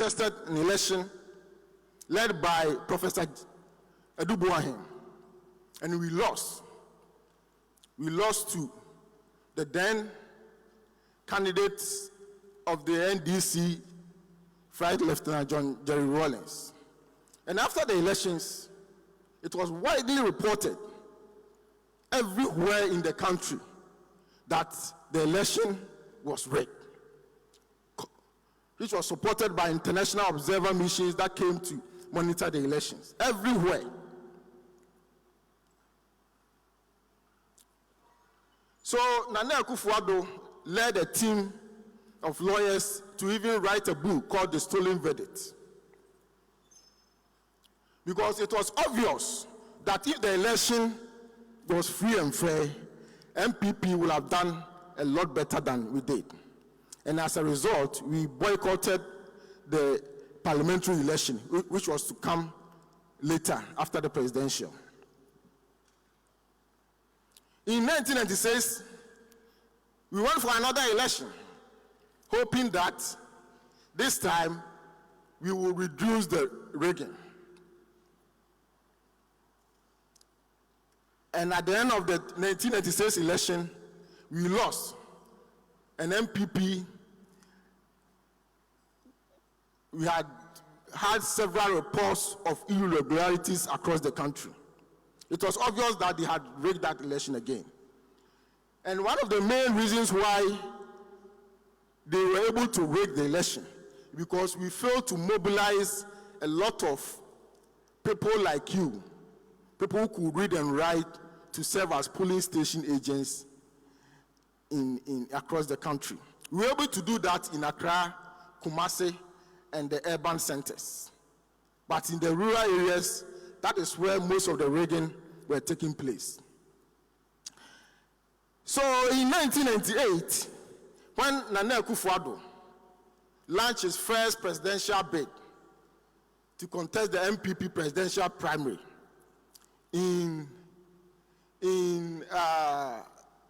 contested an election led by Professor Edubuahin, and we lost. We lost to the then candidate of the NDC, Flight Lieutenant John Jerry Rawlings. And after the elections, it was widely reported everywhere in the country that the election was rigged, which was supported by international observer missions that came to monitor the elections everywhere. So Nana Akufo-Addo led a team of lawyers to even write a book called The Stolen Verdict, because it was obvious that if the election was free and fair, MPP would have done a lot better than we did. And as a result, we boycotted the parliamentary election, which was to come later after the presidential. In 1996, we went for another election, hoping that this time we will reduce the rigging. And at the end of the 1996 election, we lost. An MPP, we had several reports of irregularities across the country. It was obvious that they had rigged that election again. And one of the main reasons why they were able to rig the election, because we failed to mobilize a lot of people like you, people who could read and write, to serve as polling station agents across the country. We were able to do that in Accra, Kumasi, and the urban centers. But in the rural areas, that is where most of the rigging were taking place. So in 1998, when Nana Akufo-Addo launched his first presidential bid to contest the MPP presidential primary in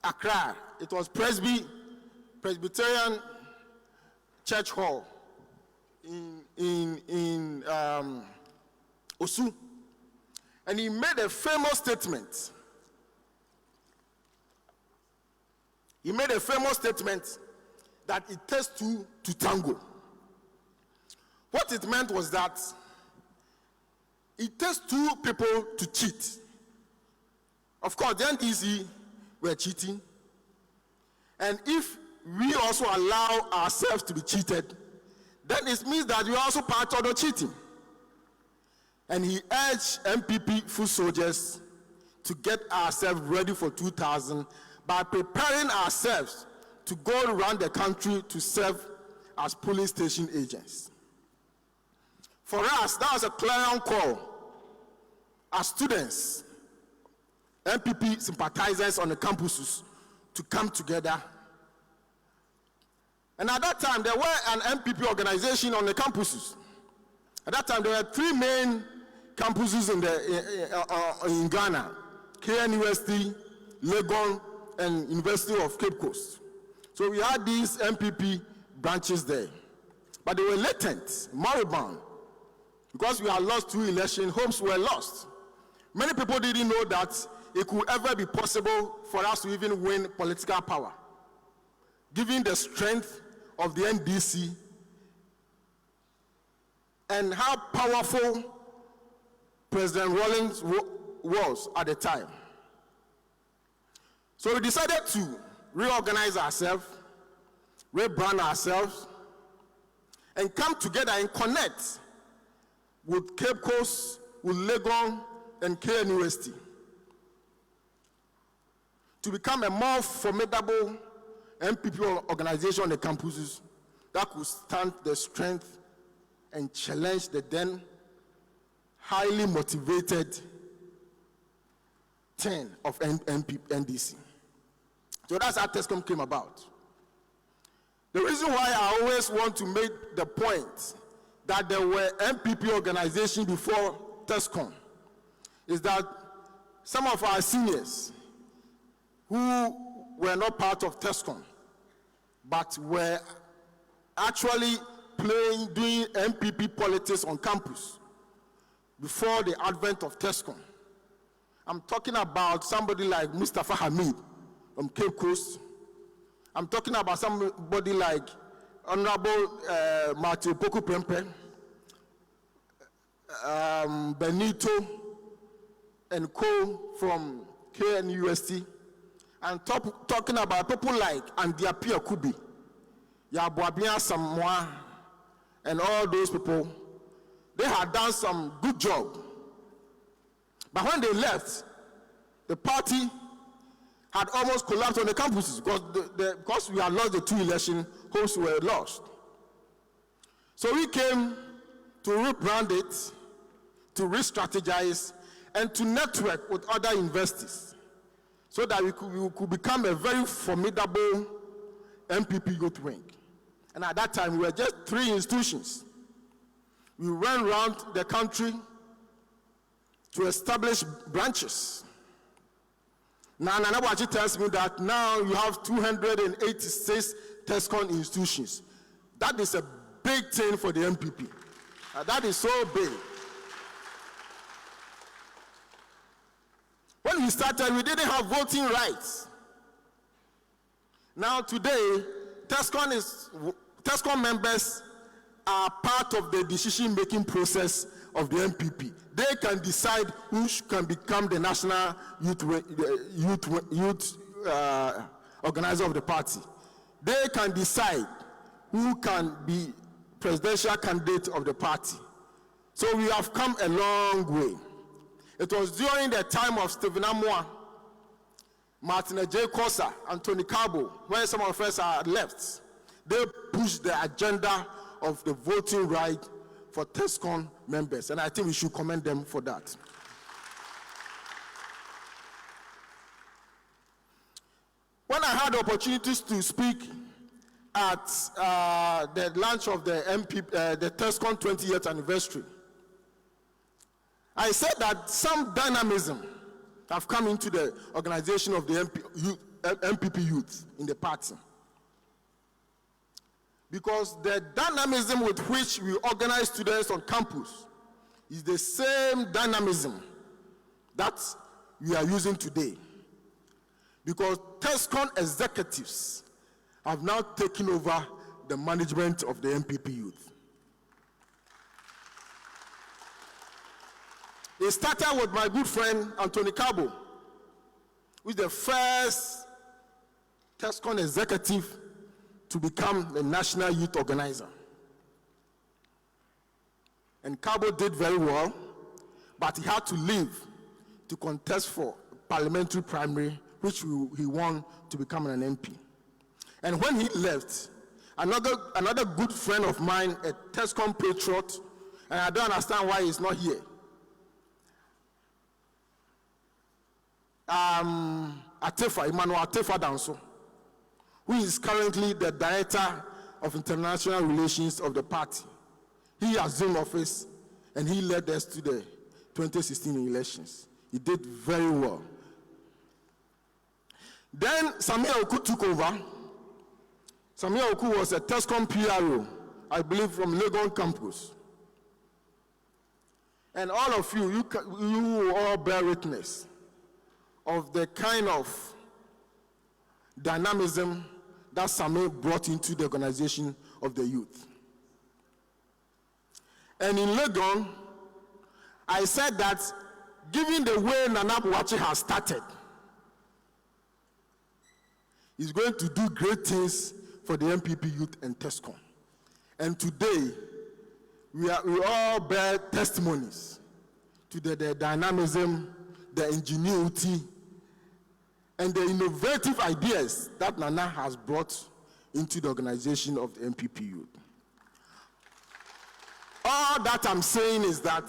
Accra, it was Presbyterian Church Hall in Osu, and he made a famous statement. He made a famous statement that it takes two to tango. What it meant was that it takes two people to cheat. Of course, the NDC were cheating, and if we also allow ourselves to be cheated, then it means that we are also part of the cheating. And he urged MPP foot soldiers to get ourselves ready for 2000 by preparing ourselves to go around the country to serve as police station agents. For us, that was a clarion call as students, MPP sympathizers on the campuses, to come together. And at that time, there were an MPP organization on the campuses. At that time, there were three main campuses in Ghana: KNUST, Legon, and University of Cape Coast. So we had these MPP branches there. But they were latent, moribund, because we had lost two elections, hopes were lost. Many people didn't know that it could ever be possible for us to even win political power, given the strength of the NDC and how powerful President Rawlings was at the time. So we decided to reorganize ourselves, rebrand ourselves, and come together and connect with Cape Coast, with Legon, and KNUST to become a more formidable MPP organization on the campuses that could stand the strength and challenge the then highly motivated 10 of NDC. So that's how Tescon came about. The reason why I always want to make the point that there were MPP organizations before Tescon is that some of our seniors who were not part of Tescon but were actually doing MPP politics on campus before the advent of Tescon. I'm talking about somebody like Mustafa Hamid from Cape Coast. I'm talking about somebody like Honorable Matthew Poku Prempe, Benito and Co from KNUST. And talking about people like Andiapia Kubi, Yabuabia Samoa, and all those people. They had done some good job. But when they left, the party had almost collapsed on the campuses because we had lost the 2 election, hopes were lost. So we came to rebrand it, to re-strategize, and to network with other investors so that we could become a very formidable MPP youth wing. And at that time, we were just 3 institutions. We ran around the country to establish branches. Now, Nanawachi tells me that now you have 286 Tescon institutions. That is a big thing for the MPP. That is so big. When we started, we didn't have voting rights. Now today, Tescon members are part of the decision-making process of the MPP. They can decide who can become the national youth organizer of the party. They can decide who can be presidential candidate of the party. So we have come a long way. It was during the time of Stephen Amoa, Martin J. Kosa, and Tony Cabo, when some of us are left. They pushed the agenda of the voting right for Tescon members, and I think we should commend them for that. When I had opportunities to speak at the launch of the Tescon 20th anniversary, I said that some dynamism have come into the organization of the MPP youth in the party. Because the dynamism with which we organize students on campus is the same dynamism that we are using today. Because Tescon executives have now taken over the management of the MPP youth. It started with my good friend Anthony Cabo, who is the first Tescon executive to become the national youth organizer. And Cabo did very well, but he had to leave to contest for parliamentary primary, which he won to become an MP. And when he left, another good friend of mine, a Tescon patriot, and I don't understand why he's not here, Emmanuel Atefa Danso, who is currently the Director of International Relations of the party. He assumed office and he led us to the 2016 elections. He did very well. Then Samuel Oku took over. Samuel Oku was a Tescon PRO, I believe from Legon campus. And all of you all bear witness of the kind of dynamism that Samuel brought into the organization of the youth. And in Legon, I said that given the way Nana Buachi has started, he's going to do great things for the MPP youth and Tescon. And today, we all bear testimonies to the dynamism, the ingenuity, and the innovative ideas that Nana has brought into the organization of the MPP youth. All that I'm saying is that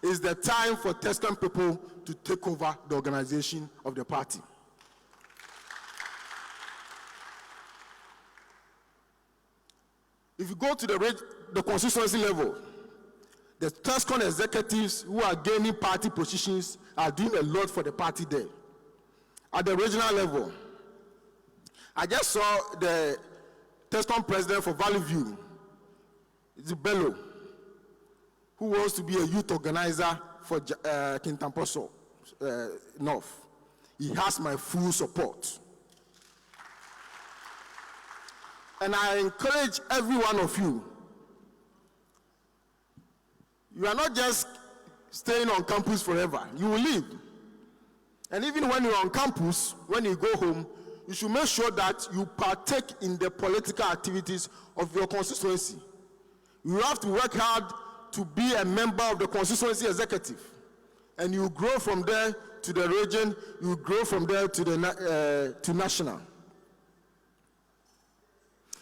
it's the time for Tescon people to take over the organization of the party. If you go to the constituency level, the Tescon executives who are gaining party positions are doing a lot for the party there. At the regional level, I just saw the Tescon president for Valley View, It's Bello, who wants to be a youth organizer for Kintamposo North. He has my full support. And I encourage every one of you, you are not just staying on campus forever. You will leave. And even when you're on campus, when you go home, you should make sure that you partake in the political activities of your constituency. You have to work hard to be a member of the constituency executive. And you grow from there to the region, you grow from there to the to national.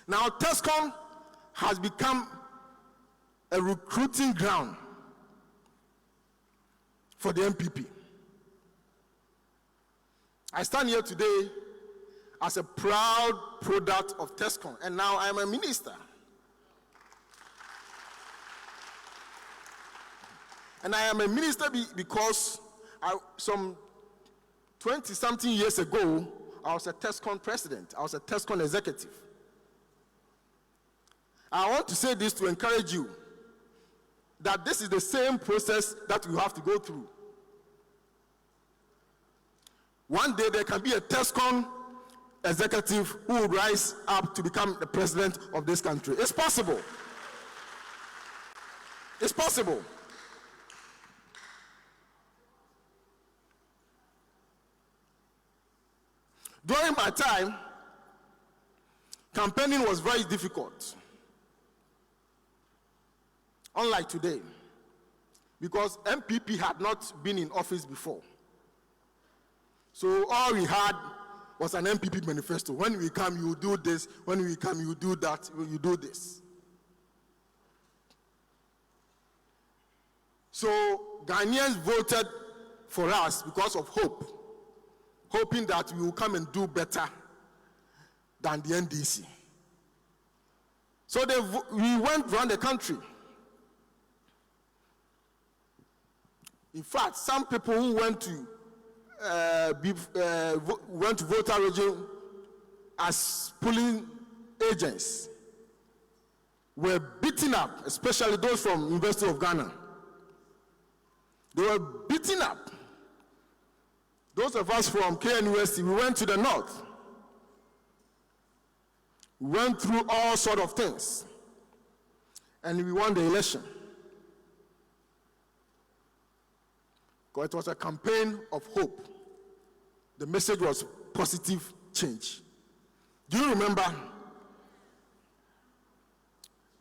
Now, Tescon has become a recruiting ground for the MPP. I stand here today as a proud product of Tescon, and now I am a minister. And I am a minister because some 20-something years ago, I was a Tescon president. I was a Tescon executive. I want to say this to encourage you that this is the same process that you have to go through. One day there can be a Tescon executive who will rise up to become the president of this country. It's possible. It's possible. During my time, campaigning was very difficult. Unlike today, because MPP had not been in office before. So all we had was an MPP manifesto. When we come, you do this. When we come, you do that. You do this. So Ghanaians voted for us because of hope, hoping that we will come and do better than the NDC. So we went around the country. In fact, some people who went to voter region as polling agents were beaten up, especially those from University of Ghana. They were beaten up. Those of us from KNUST, we went to the north. We went through all sorts of things. And we won the election. Because it was a campaign of hope. The message was positive change. Do you remember?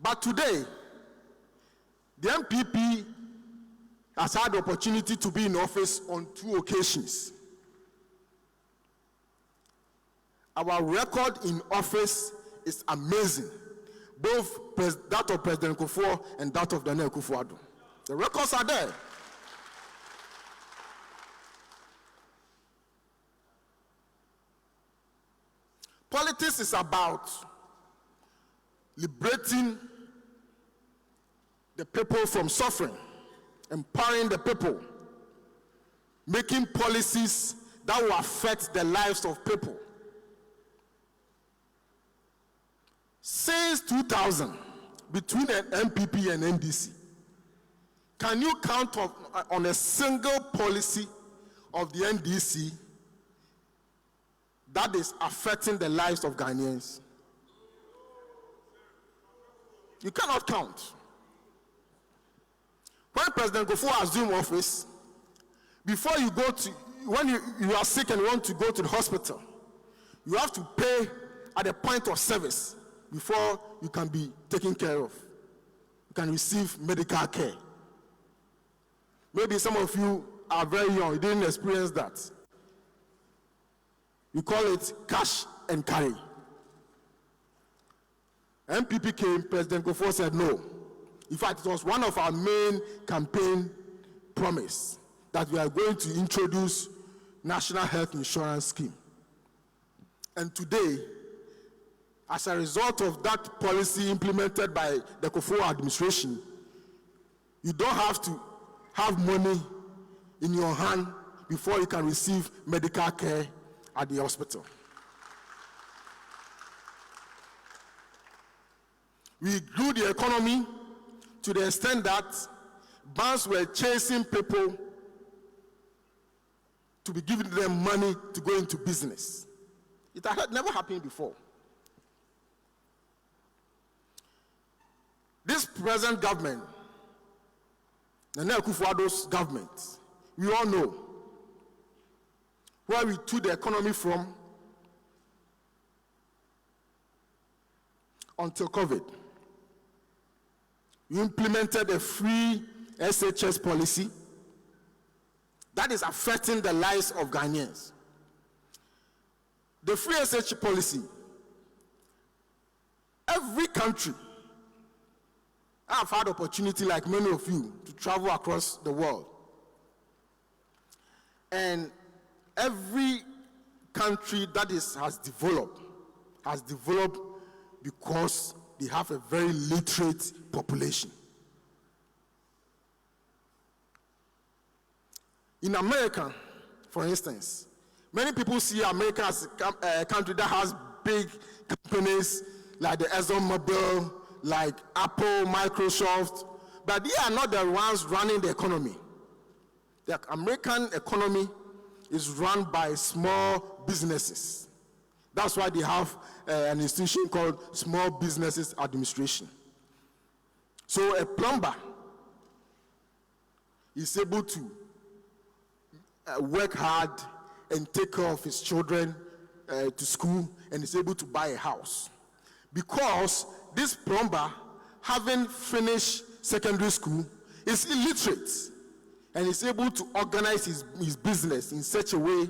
But today, the MPP has had the opportunity to be in office on 2 occasions. Our record in office is amazing, both that of President Kufuor and that of Daniel Kufuor. The records are there. Politics is about liberating the people from suffering, empowering the people, making policies that will affect the lives of people. Since 2000, between the MPP and NDC, can you count on a single policy of the NDC that is affecting the lives of Ghanaians? You cannot count. When President Kufuor assumed office, before you go to, when you are sick and want to go to the hospital, you have to pay at the point of service before you can be taken care of. You can receive medical care. Maybe some of you are very young, you didn't experience that. We call it cash and carry. MPP came, President Kufuor said no. In fact, it was one of our main campaign promise that we are going to introduce National Health Insurance Scheme. And today, as a result of that policy implemented by the Kufuor administration, you don't have to have money in your hand before you can receive medical care at the hospital. We grew the economy to the extent that banks were chasing people to be giving them money to go into business. It had never happened before. This present government, the Nana Akufo-Addo's government, we all know where we took the economy from until COVID. We implemented a free SHS policy that is affecting the lives of Ghanaians. The free SHS policy, every country, I've had opportunity, like many of you, to travel across the world. And every country that has developed because they have a very literate population. In America, for instance, many people see America as a country that has big companies like the ExxonMobil, like Apple, Microsoft, but they are not the ones running the economy. The American economy is run by small businesses. That's why they have an institution called Small Businesses Administration. So a plumber is able to work hard and take care of his children to school, and is able to buy a house. Because this plumber, having finished secondary school, is illiterate and is able to organize his business in such a way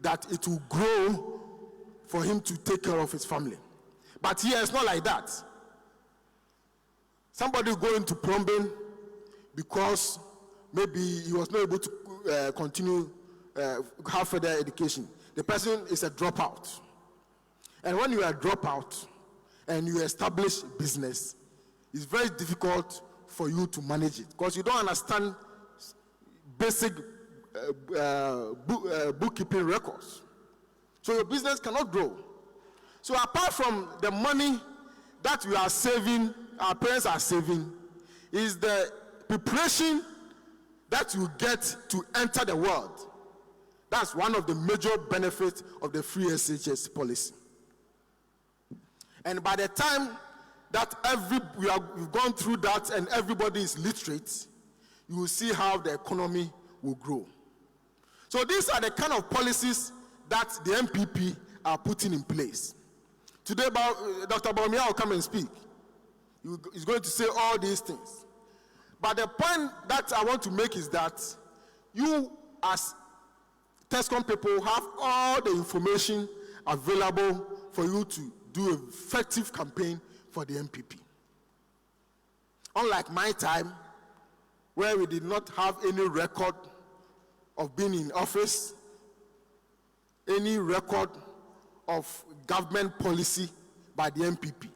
that it will grow for him to take care of his family. But here it's not like that. Somebody go into plumbing because maybe he was not able to continue have further education. The person is a dropout. And when you are a dropout and you establish business, it's very difficult for you to manage it because you don't understand basic bookkeeping records. So your business cannot grow. So apart from the money that we are saving, our parents are saving, is the preparation that you get to enter the world. That's one of the major benefits of the free SHS policy. And by the time that we've gone through that and everybody is literate, you will see how the economy will grow. So these are the kind of policies that the MPP are putting in place. Today, Dr. Bawumia will come and speak. He's going to say all these things. But the point that I want to make is that you, as Tescon people, have all the information available for you to do an effective campaign for the MPP. Unlike my time, where we did not have any record of being in office, any record of government policy by the MPP.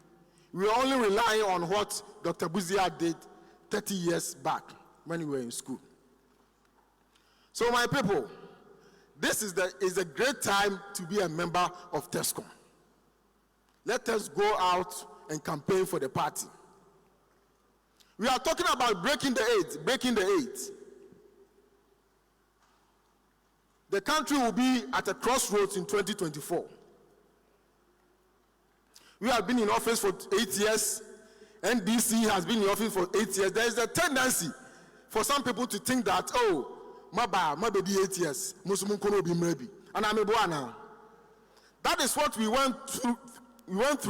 We are only relying on what Dr. Buzia did 30 years back when we were in school. So my people, this is a great time to be a member of Tescon. Let us go out and campaign for the party. We are talking about breaking the eight. The country will be at a crossroads in 2024. We have been in office for 8 years. NDC has been in office for 8 years. There is a tendency for some people to think that, oh, maybe 8 years, and I'm a boy now. That is what we went through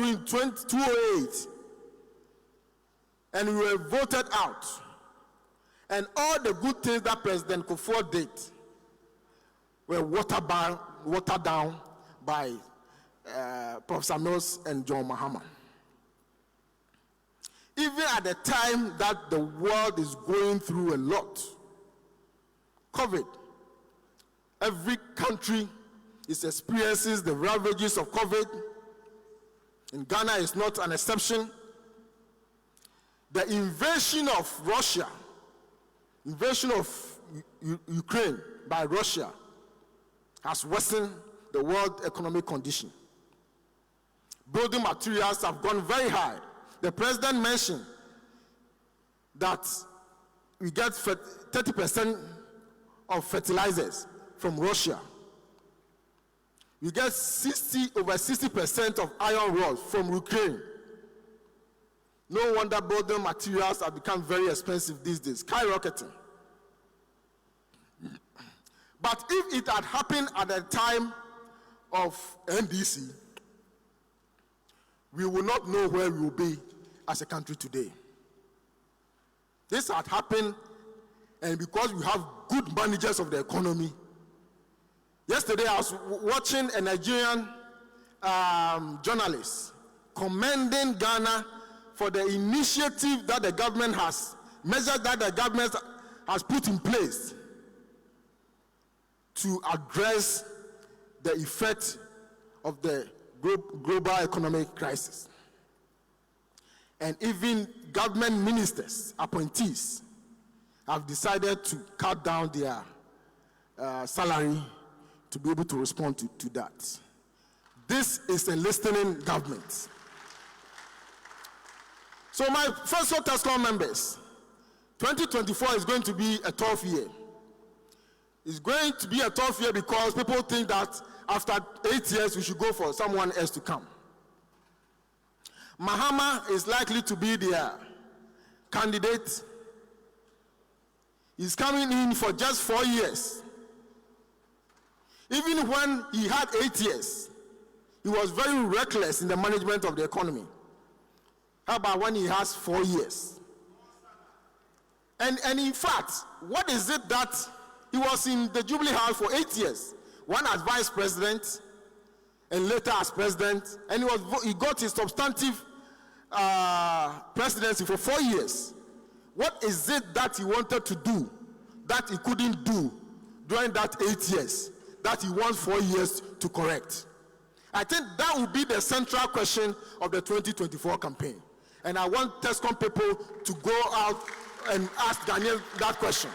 in 2008. And we were voted out. And all the good things that President Kufuor did were watered down by Professor Mills and John Mahama. Even at the time that the world is going through a lot, COVID, every country is experiencing the ravages of COVID, and Ghana is not an exception. The invasion of Russia, invasion of Ukraine by Russia, has worsened the world economic condition. Building materials have gone very high. The president mentioned that we get 30% of fertilizers from Russia. We get over 60% of iron rods from Ukraine. No wonder building materials have become very expensive these days, skyrocketing. But if it had happened at the time of NDC, we will not know where we will be as a country today. This had happened, and because we have good managers of the economy. Yesterday I was watching a Nigerian journalist commending Ghana for the initiative that the government has, measures that the government has put in place to address the effect of the global economic crisis. And even government ministers, appointees, have decided to cut down their salary to be able to respond to that. This is a listening government. So my fellow Tescon members, 2024 is going to be a tough year. It's going to be a tough year because people think that after 8 years we should go for someone else to come. Mahama is likely to be their candidate. He's coming in for just 4 years. Even when he had 8 years, he was very reckless in the management of the economy. How about when he has 4 years? And in fact, what is it that he was in the Jubilee House for 8 years? One as vice president, and later as president, and he got his substantive presidency for 4 years. What is it that he wanted to do that he couldn't do during that 8 years that he wants 4 years to correct? I think that will be the central question of the 2024 campaign. And I want Tescon people to go out and ask Daniel that question.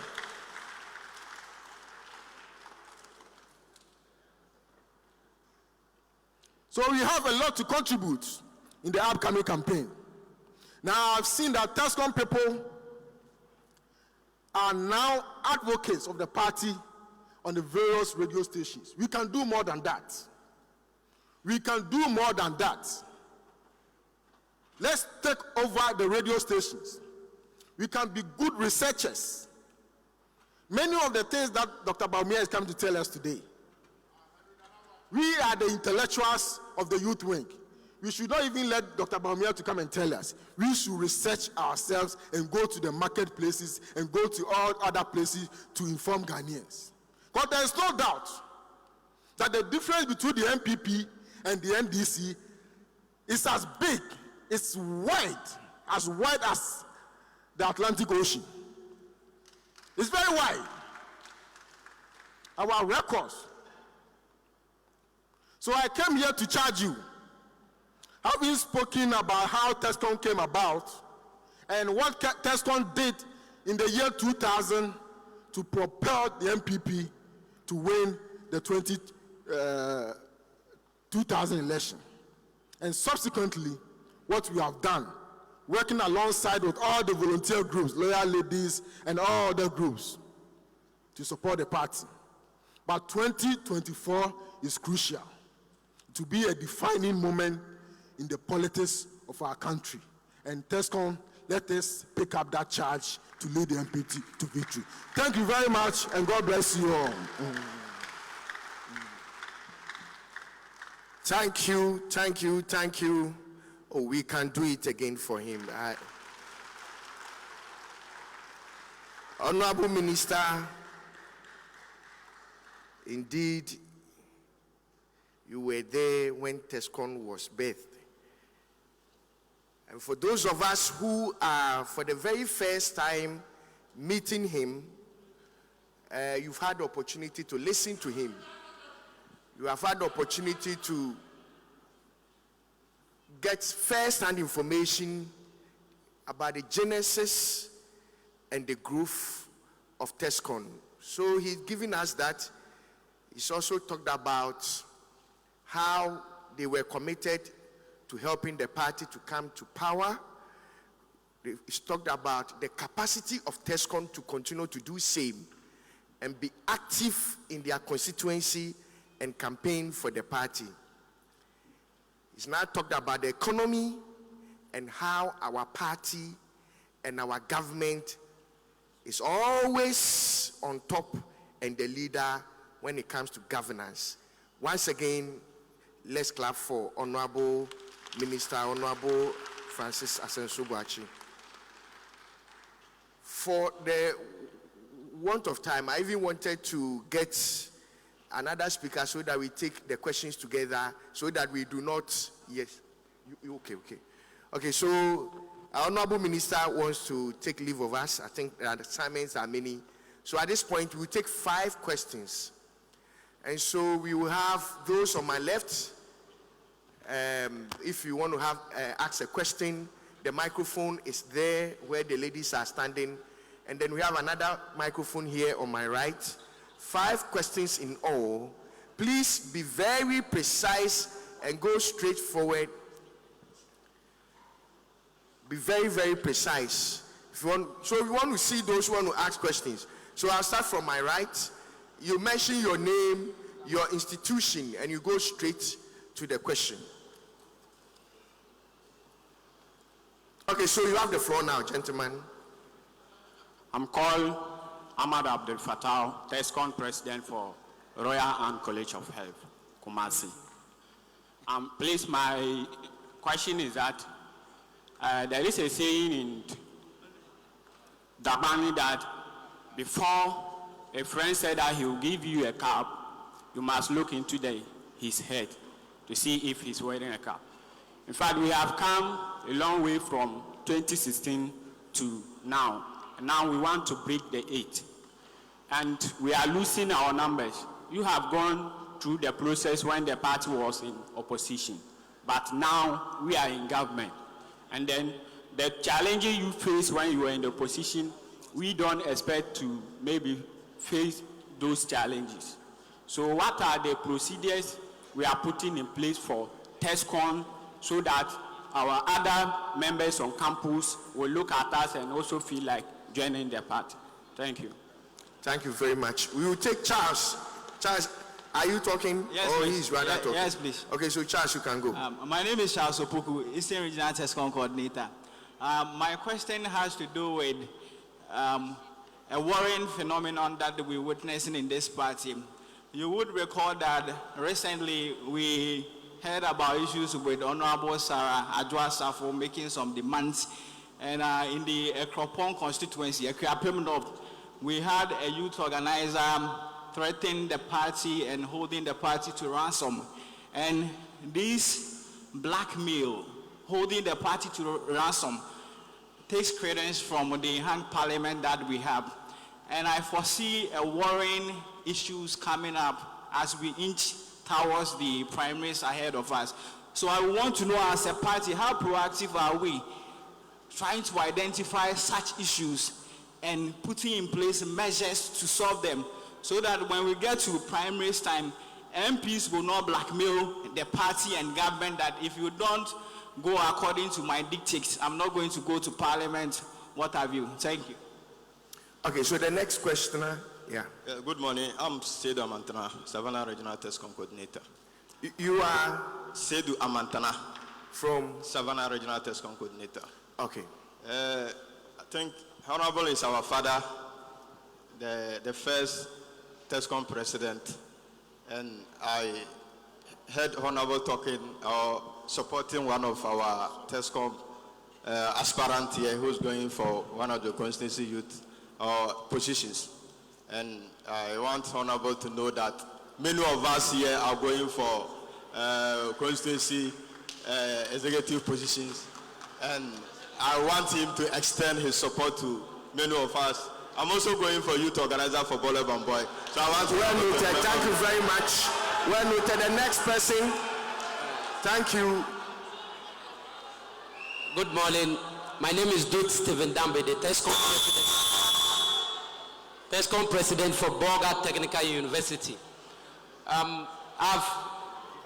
So we have a lot to contribute in the upcoming campaign. Now I've seen that Tescon people are now advocates of the party on the various radio stations. We can do more than that. We can do more than that. Let's take over the radio stations. We can be good researchers. Many of the things that Dr. Baumia is coming to tell us today, we are the intellectuals of the youth wing. We should not even let Dr. Baumia to come and tell us. We should research ourselves and go to the marketplaces and go to all other places to inform Ghanaians. Because there is no doubt that the difference between the MPP and the NDC is as big, it's wide as the Atlantic Ocean. It's very wide. Our records. So I came here to charge you, having spoken about how Tescon came about and what Tescon did in the year 2000 to propel the MPP to win the 2000 election. And subsequently, what we have done, working alongside with all the volunteer groups, loyal ladies, and all other groups to support the party. But 2024 is crucial to be a defining moment in the politics of our country. And Tescon, let us pick up that charge to lead the MPP to victory. Thank you very much, and God bless you all. Thank you, thank you, thank you. Oh, we can do it again for him. Honorable Minister, indeed, you were there when Tescon was birthed. And for those of us who are for the very first time meeting him, you've had the opportunity to listen to him. You have had the opportunity to get first-hand information about the genesis and the growth of Tescon. So he's given us that. He's also talked about how they were committed to helping the party to come to power, It's talked about the capacity of Tescon to continue to do same and be active in their constituency and campaign for the party. It's now talked about the economy and how our party and our government is always on top and the leader when it comes to governance. Once again, let's clap for Honorable Minister, Honorable Francis Asenso-Boakye. For the want of time, I even wanted to get another speaker so that we take the questions together, so that we do not, yes, okay. Okay, so our Honorable Minister wants to take leave of us. I think the assignments are many. So at this point, we'll take 5 questions. And so we will have those on my left. If you want to have ask a question, the microphone is there where the ladies are standing. And then we have another microphone here on my right. 5 questions in all. Please be very precise and go straight forward. Be very, very precise. If you want, so we want to see those who want to ask questions. So I'll start from my right. You mention your name, your institution, and you go straight to the question. Okay, so you have the floor now, gentlemen. I'm called Ahmad Abdel Fattah, Tescon President for Royal Anne College of Health, Kumasi. Please, my question is that there is a saying in Dabani that before a friend said that he will give you a cap, you must look into his head to see if he's wearing a cap. In fact, we have come a long way from 2016 to now. And now we want to break the 8. And we are losing our numbers. You have gone through the process when the party was in opposition. But now we are in government. And then the challenges you face when you were in the opposition, we don't expect to maybe face those challenges. So what are the procedures we are putting in place for Tescon so that our other members on campus will look at us and also feel like joining the party? Thank you. Thank you very much. We will take Charles. Charles, are you talking? Yes, or please. He's rather talking? Yes, please. Okay, so Charles, you can go. My name is Charles Opoku, Eastern Regional Tescon Coordinator. My question has to do with a worrying phenomenon that we're witnessing in this party. You would recall that recently we heard about issues with Honorable Sarah Adjoa Safo making some demands. And in the Ekropon constituency, we had a youth organizer threatening the party and holding the party to ransom. And this blackmail, holding the party to ransom, takes credence from the hanged parliament that we have. And I foresee a worrying issues coming up as we inch towards the primaries ahead of us. So I want to know, as a party, how proactive are we trying to identify such issues and putting in place measures to solve them, so that when we get to primaries time, MPs will not blackmail the party and government that if you don't go according to my dictates, I'm not going to go to parliament, what have you. Thank you. Okay, so the next questioner, yeah. Good morning. I'm Seydou Amantana, Savannah Regional Tescon Coordinator. You are? Seydou Amantana. From? Savannah Regional Tescon Coordinator. Okay. I think Honorable is our father, the first Tescon president, and I heard Honorable talking or supporting one of our Tescon aspirant here who's going for one of the constituency youth positions. And I want Honorable to know that many of us here are going for constituency executive positions, and I want him to extend his support to many of us. I'm also going for youth organizer for Boleb and Boy. So I want to... Well noted. Thank you very much. Well noted. The next person. Thank you. Good morning. My name is Duke Stephen Dambe, the Tescon president for Bolga Technical University. I've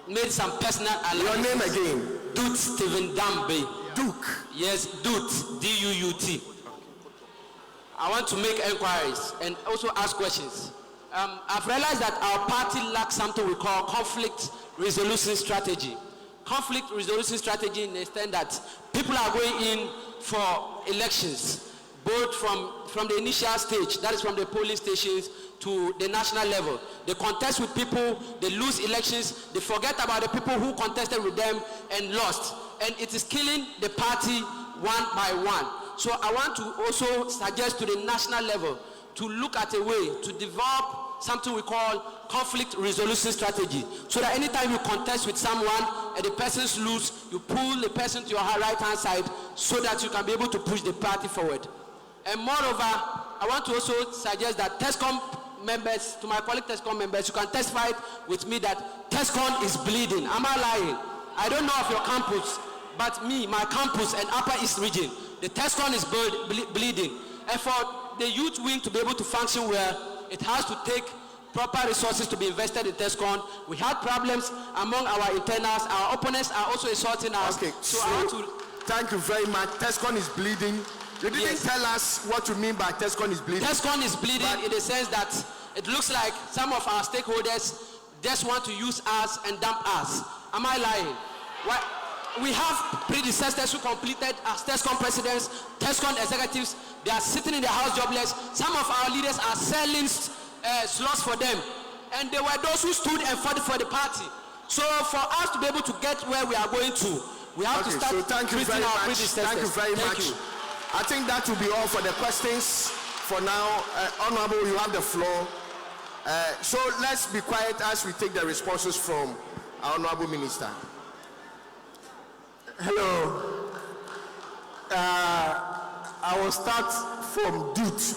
made some personal analysis. Your name again? Duke Stephen Dambe. Duke. Yes, Duut, D-U-U-T. I want to make inquiries and also ask questions. I've realized that our party lacks something we call conflict resolution strategy. Conflict resolution strategy in the extent that people are going in for elections, both from the initial stage, that is from the polling stations, to the national level. They contest with people, they lose elections, they forget about the people who contested with them and lost. And it is killing the party one by one. So I want to also suggest to the national level to look at a way to develop something we call conflict resolution strategy. So that anytime you contest with someone and the person's lose, you pull the person to your right hand side so that you can be able to push the party forward. And moreover, I want to also suggest that Tescon members, to my colleague Tescon members, you can testify with me that Tescon is bleeding. Am I lying? I don't know of your campus, but me, my campus and Upper East region, the Tescon is bleeding. And for the youth wing to be able to function well, it has to take proper resources to be invested in Tescon. We had problems among our internals. Our opponents are also insulting us. Okay, so I want to... Thank you very much. Tescon is bleeding. You didn't tell us what you mean by Tescon is bleeding. Tescon is bleeding in the sense that it looks like some of our stakeholders just want to use us and dump us. Am I lying? What? We have predecessors who completed as Tescon presidents, Tescon executives. They are sitting in the house jobless. Some of our leaders are selling slots for them. And they were those who stood and fought for the party. So for us to be able to get where we are going to, we have to start treating our predecessors. Thank you very much. I think that will be all for the questions for now. Honorable, you have the floor. So let's be quiet as we take the responses from our Honorable Minister. Hello. I will start from Duut,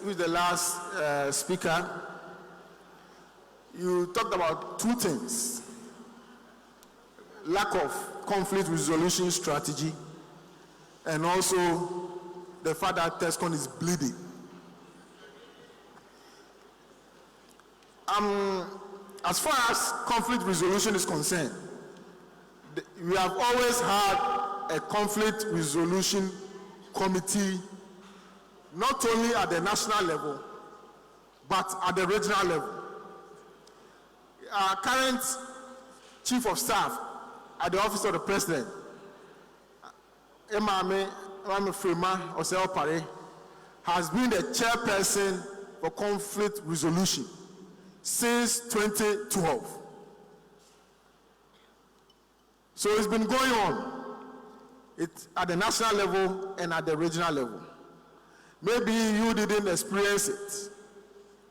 who's the last speaker. You talked about two things: lack of conflict resolution strategy, and also the fact that Tescon is bleeding. As far as conflict resolution is concerned, we have always had a conflict resolution committee, not only at the national level, but at the regional level. Our current chief of staff at the office of the president, Emame Frema Oseopare, has been the chairperson for conflict resolution since 2012. So it's been going on at the national level and at the regional level. Maybe you didn't experience it,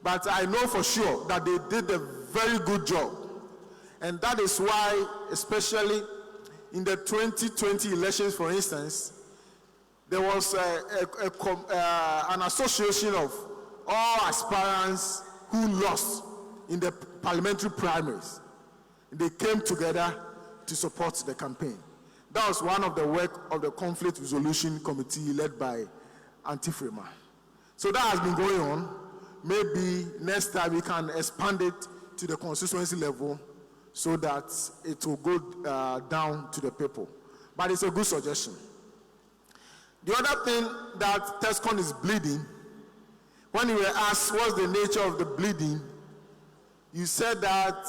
but I know for sure that they did a very good job. And that is why, especially in the 2020 elections, for instance, there was an association of all aspirants who lost in the parliamentary primaries. They came together to support the campaign. That was one of the work of the conflict resolution committee led by Auntie Frema. So that has been going on. Maybe next time we can expand it to the constituency level so that it will go down to the people. But it's a good suggestion. The other thing that Tescon is bleeding, when you were asked what's the nature of the bleeding, you said that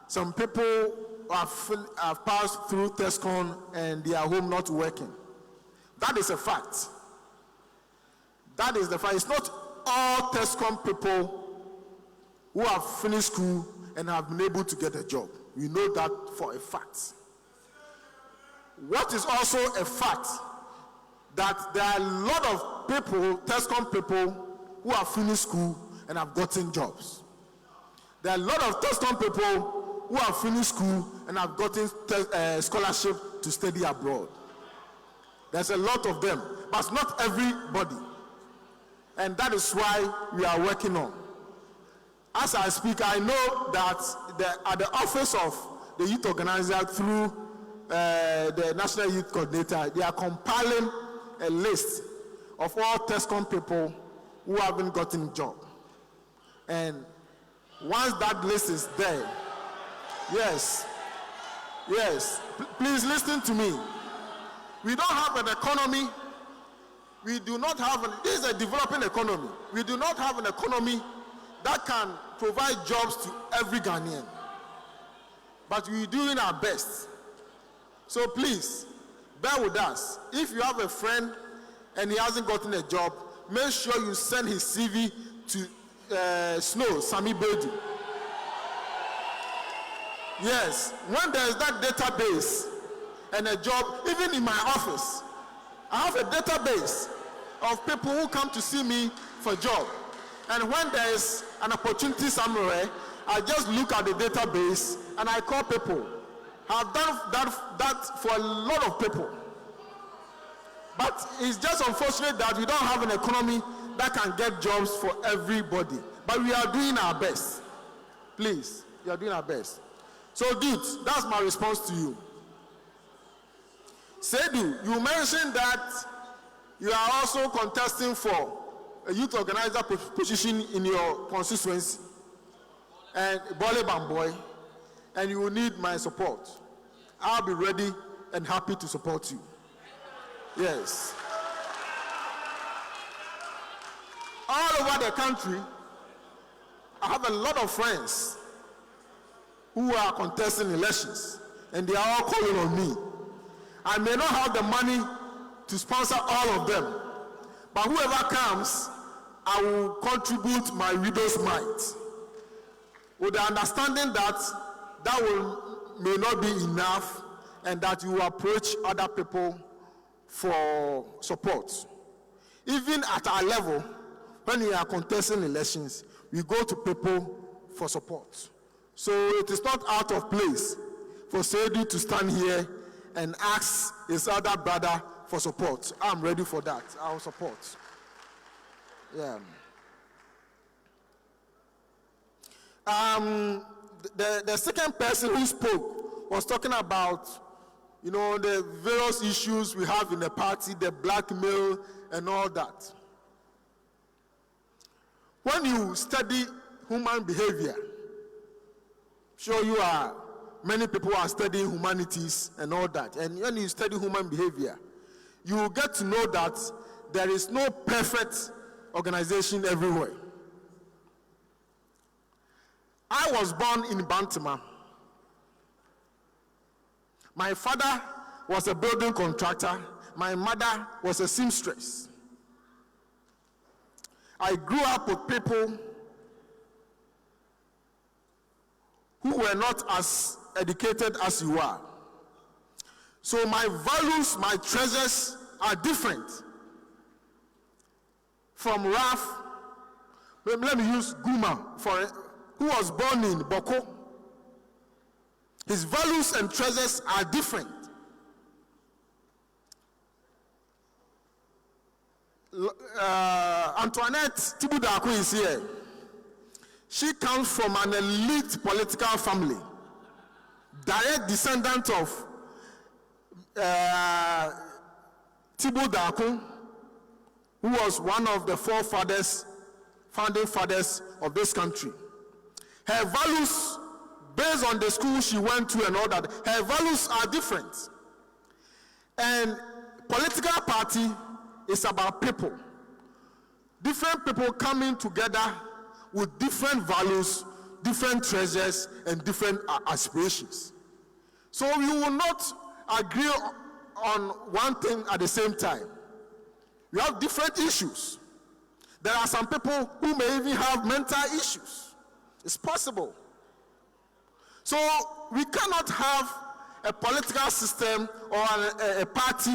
some people have passed through Tescon and they are home not working. That is a fact. That is the fact. It's not all Tescon people who have finished school and have been able to get a job. We know that for a fact. What is also a fact, that there are a lot of people, Tescon people, who have finished school and have gotten jobs. There are a lot of Tescon people who have finished school and have gotten scholarship to study abroad. There's a lot of them, but not everybody. And that is why we are working on. As I speak, I know that at the office of the youth organizer through the National Youth Coordinator, they are compiling a list of all Tescon people who haven't gotten a job. And once that list is there, yes, Yes, please listen to me. We don't have an economy. We do not have, this is a developing economy. We do not have an economy that can provide jobs to every Ghanaian. But we're doing our best. So please, bear with us. If you have a friend and he hasn't gotten a job, make sure you send his CV to Sami Bedu. Yes, when there is that database and a job, even in my office, I have a database of people who come to see me for a job. And when there is an opportunity somewhere, I just look at the database and I call people. I've done that for a lot of people. But it's just unfortunate that we don't have an economy that can get jobs for everybody. But we are doing our best. Please, we are doing our best. So, dude, that's my response to you. Sedu, you mentioned that you are also contesting for a youth organizer position in your constituency, and Bole Bamboy, and you will need my support. I'll be ready and happy to support you. Yes. All over the country, I have a lot of friends who are contesting elections, and they are all calling on me. I may not have the money to sponsor all of them, but whoever comes, I will contribute my widow's mite, with the understanding that may not be enough, and that you approach other people for support. Even at our level, when we are contesting elections, we go to people for support. So it is not out of place for Sedu to stand here and ask his other brother for support. I'm ready for that. I will support. Yeah. The second person who spoke was talking about, the various issues we have in the party, the blackmail and all that. When you study human behavior, many people are studying humanities and all that. And when you study human behavior, you will get to know that there is no perfect organization everywhere. I was born in Bantama. My father was a building contractor. My mother was a seamstress. I grew up with people who were not as educated as you are. So my values, my treasures are different. From Raf, let me use Guma, who was born in Boko. His values and treasures are different. Antoinette Tibudako is here. She comes from an elite political family, direct descendant of Tibudako, who was one of the founding fathers of this country. Her values, based on the school she went to and all that, her values are different. And political party is about people. Different people coming together with different values, different treasures, and different aspirations. So you will not agree on one thing at the same time. You have different issues. There are some people who may even have mental issues. It's possible. So we cannot have a political system or a party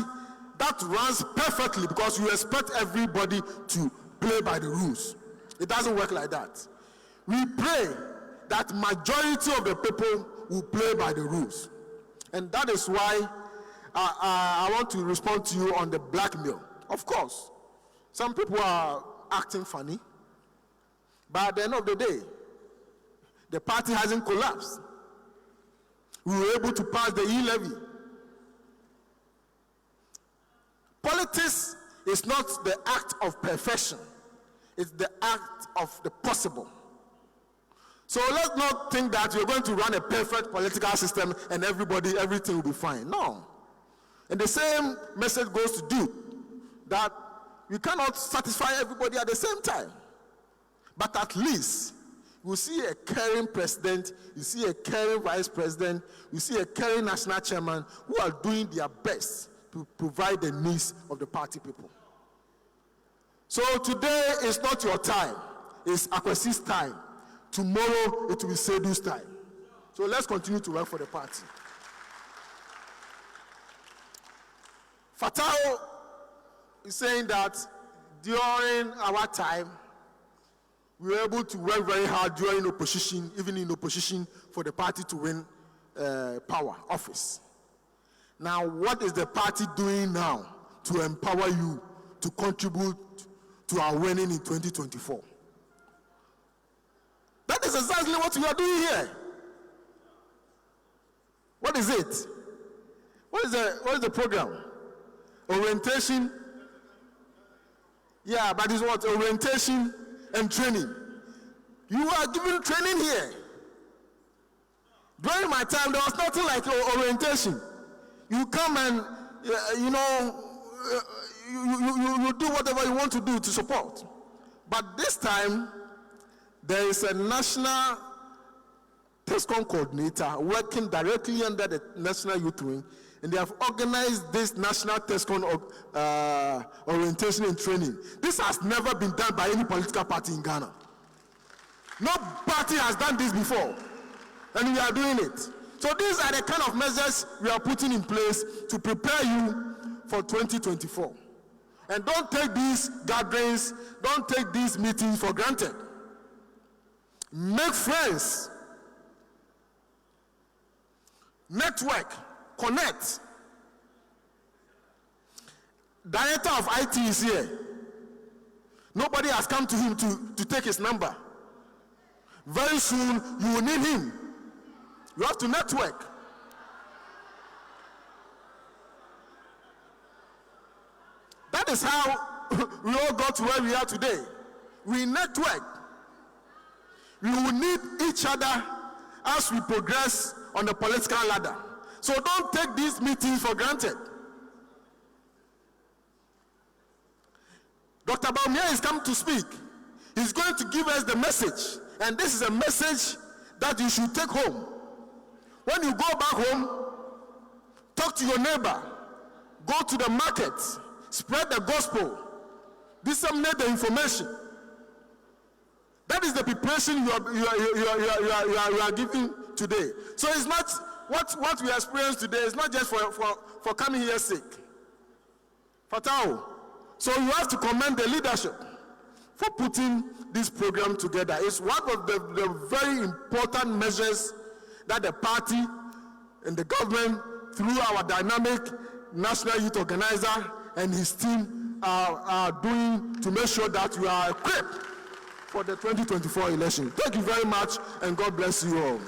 that runs perfectly because you expect everybody to play by the rules. It doesn't work like that. We pray that majority of the people will play by the rules. And that is why I want to respond to you on the blackmail. Of course, some people are acting funny, but at the end of the day, the party hasn't collapsed. We were able to pass the e-levy. Politics is not the act of perfection. It's the act of the possible. So let's not think that you're going to run a perfect political system and everything will be fine. No. And the same message goes to do that you cannot satisfy everybody at the same time. But at least you see a caring president, you see a caring vice president, you see a caring national chairman who are doing their best to provide the needs of the party people. So today is not your time, it's Akwesi's time. Tomorrow it will be Sedu's time. So let's continue to work for the party. Fatao is saying that during our time, we were able to work very hard during opposition, even in opposition, for the party to win power, office. Now, what is the party doing now to empower you to contribute to our winning in 2024? That is exactly what we are doing here. What is it? What is the program? Orientation. Yeah, but it's what? Orientation and training. You are giving training here. During my time, there was nothing like orientation. You come and you do whatever you want to do to support. But this time, there is a national Tescon coordinator working directly under the National Youth Wing, and they have organized this national Tescon orientation and training. This has never been done by any political party in Ghana. No party has done this before, and we are doing it. So these are the kind of measures we are putting in place to prepare you for 2024. And don't take these gatherings, don't take these meetings for granted. Make friends, network, connect. Director of IT is here. Nobody has come to him to take his number. Very soon you will need him. You have to network. That is how we all got to where we are today. We network. We will need each other as we progress on the political ladder. So don't take these meetings for granted. Dr. Baumia has come to speak. He's going to give us the message. And this is a message that you should take home. When you go back home, talk to your neighbor, go to the market, spread the gospel, disseminate the information. That is the preparation you are giving today. So it's not what we experience today is not just for coming here sick. Fatao. So you have to commend the leadership for putting this program together. It's one of the very important measures that the party and the government, through our dynamic national youth organizer and his team, are doing to make sure that we are equipped for the 2024 election. Thank you very much, and God bless you all.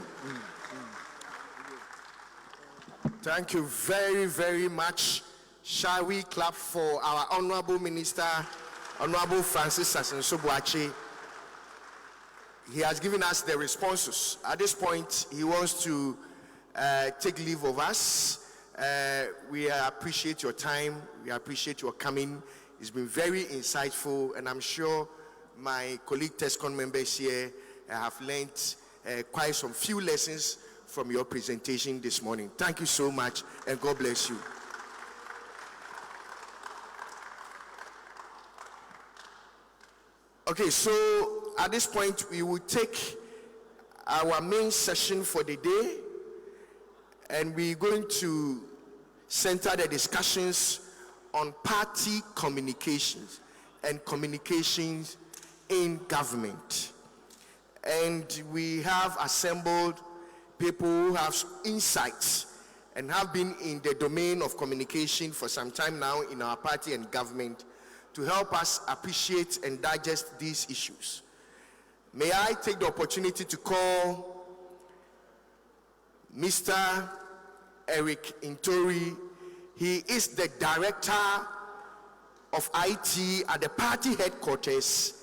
Thank you very, very much. Shall we clap for our Honorable Minister, Honorable Francis Sasensobuachi? He has given us the responses. At this point, he wants to take leave of us. We appreciate your time. We appreciate your coming. It's been very insightful, and I'm sure my colleague Tescon members here have learned quite some few lessons from your presentation this morning. Thank you so much, and God bless you. Okay, so at this point, we will take our main session for the day, and we're going to center the discussions on party communications and communications in government. And we have assembled people who have insights and have been in the domain of communication for some time now in our party and government to help us appreciate and digest these issues. May I take the opportunity to call Mr. Eric Intori. He is the Director of IT at the party headquarters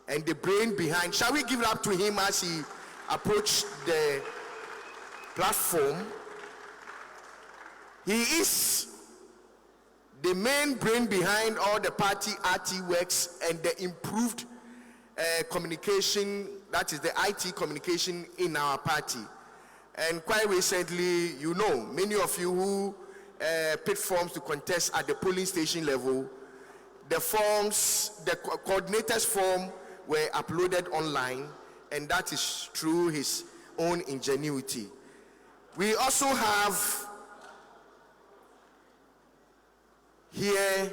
and the brain behind. Shall we give it up to him as he approach the platform. He is the main brain behind all the party RT works and the improved communication, that is the IT communication in our party. And quite recently, you know, many of you who picked forms to contest at the polling station level, the forms, the coordinators' form were uploaded online, and that is through his own ingenuity. We also have here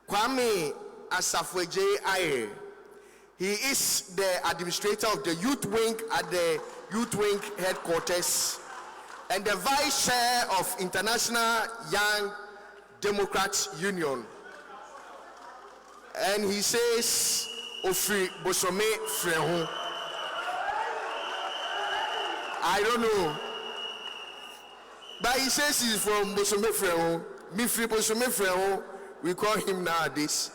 Kwame Asafweje Aye. He is the administrator of the youth wing at the youth wing headquarters and the vice chair of International Young Democrats Union. And he says, Ofri Bosome Freho. I don't know. But he says he's from Bosome Freho. Mifri Bosome Freho, we call him nowadays.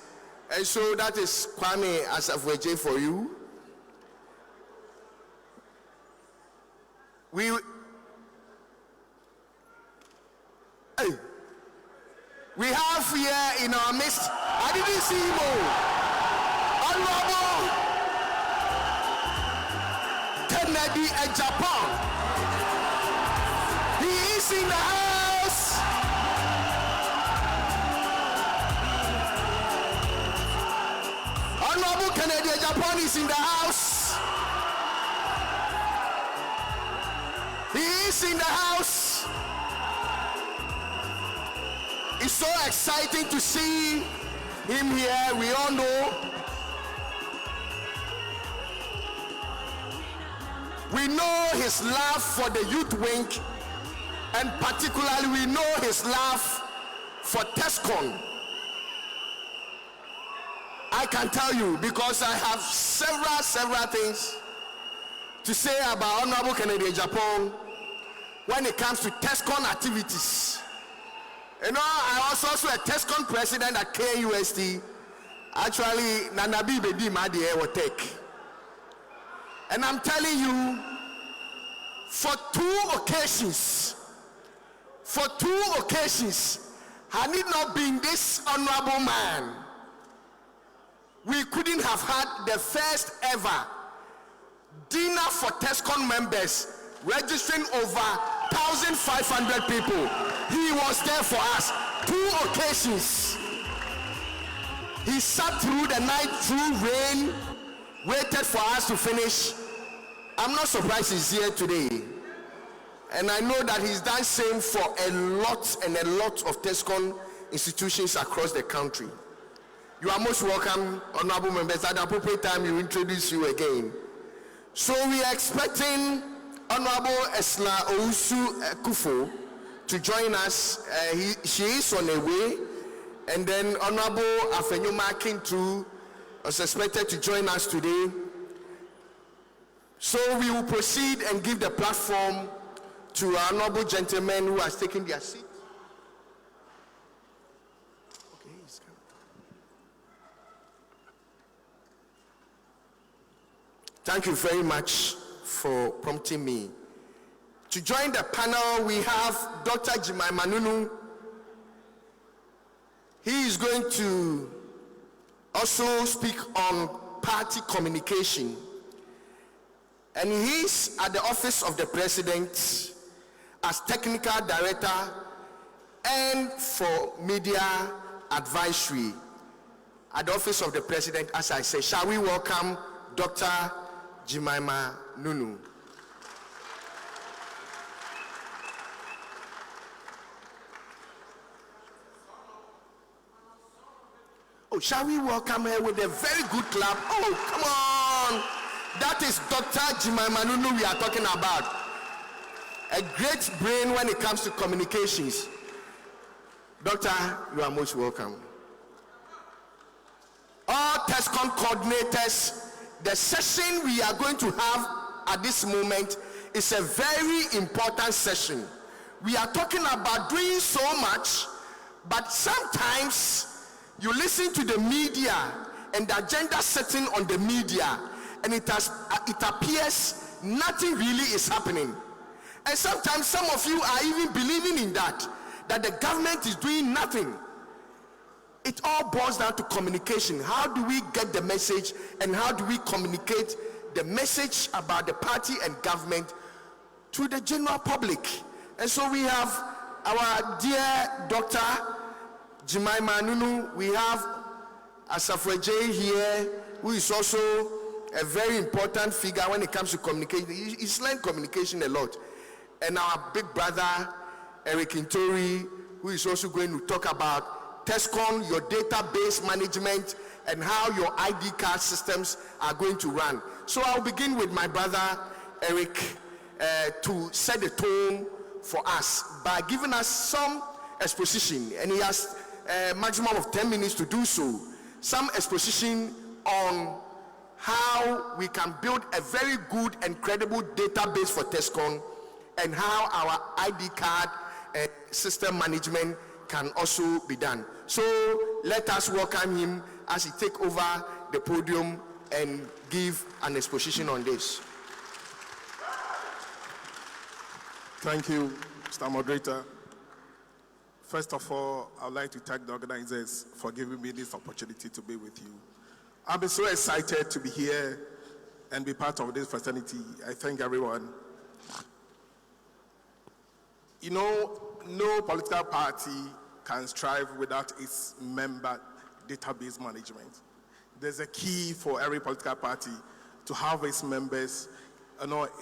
And so that is Kwame Asafweje for you. We have here in our midst, I didn't see him, Honorable Kennedy in Japan. He is in the house. Honorable Kennedy in Japan is in the house. He is in the house. It's so exciting to see him here. We all know. We know his love for the youth wing, and particularly we know his love for Tescon. I can tell you because I have several things to say about Honorable Kennedy in Japan when it comes to Tescon activities. You know, I was also a Tescon president at KUST. Actually, Nanabi Bedi Madi will take. And I'm telling you, for two occasions, had it not been this honorable man, we couldn't have had the first ever dinner for Tescon members, registering over 1,500 people. He was there for us. 2 occasions. He sat through the night, through rain, waited for us to finish. I'm not surprised he's here today. And I know that he's done same for a lot of Tescon institutions across the country. You are most welcome, honorable members. At the appropriate time, we will introduce you again. So we are expecting Honorable Esla Owusu Kufo to join us. She is on her way. And then Honorable Afenyuma Kintu is expected to join us today. So we will proceed and give the platform to our honorable gentlemen who has taken their seat. Okay, he's coming. Thank you very much for prompting me. To join the panel, we have Dr. Jemima Nunu. He is going to also speak on party communication. And he's at the office of the president as technical director and for media advisory at the office of the president. As I say, shall we welcome Dr. Jemima Nunu. Oh, shall we welcome her with a very good clap? Oh, come on. That is Dr. Jemima Nunu we are talking about. A great brain when it comes to communications. Doctor, you are most welcome. All Tescon coordinators, the session we are going to have at this moment is a very important session. We are talking about doing so much, but sometimes you listen to the media and the agenda setting on the media, and it appears nothing really is happening. And sometimes some of you are even believing in that the government is doing nothing. It all boils down to communication. How do we get the message, and how do we communicate the message about the party and government to the general public? And so we have our dear Dr. Jemima Nunu, we have Asafo J here, who is also a very important figure when it comes to communication. He's learned communication a lot. And our big brother, Eric Intori, who is also going to talk about Tescon, your database management, and how your ID card systems are going to run. So I'll begin with my brother, Eric, to set the tone for us by giving us some exposition, and he has a maximum of 10 minutes to do so. Some exposition on how we can build a very good and credible database for Tescon, and how our ID card system management can also be done. So let us welcome him as he take over the podium and give an exposition on this. Thank you, Mr. Moderator. First of all, I would like to thank the organizers for giving me this opportunity to be with you. I've been so excited to be here and be part of this fraternity. I thank everyone. You know, no political party can strive without its member database management. There's a key for every political party to have its members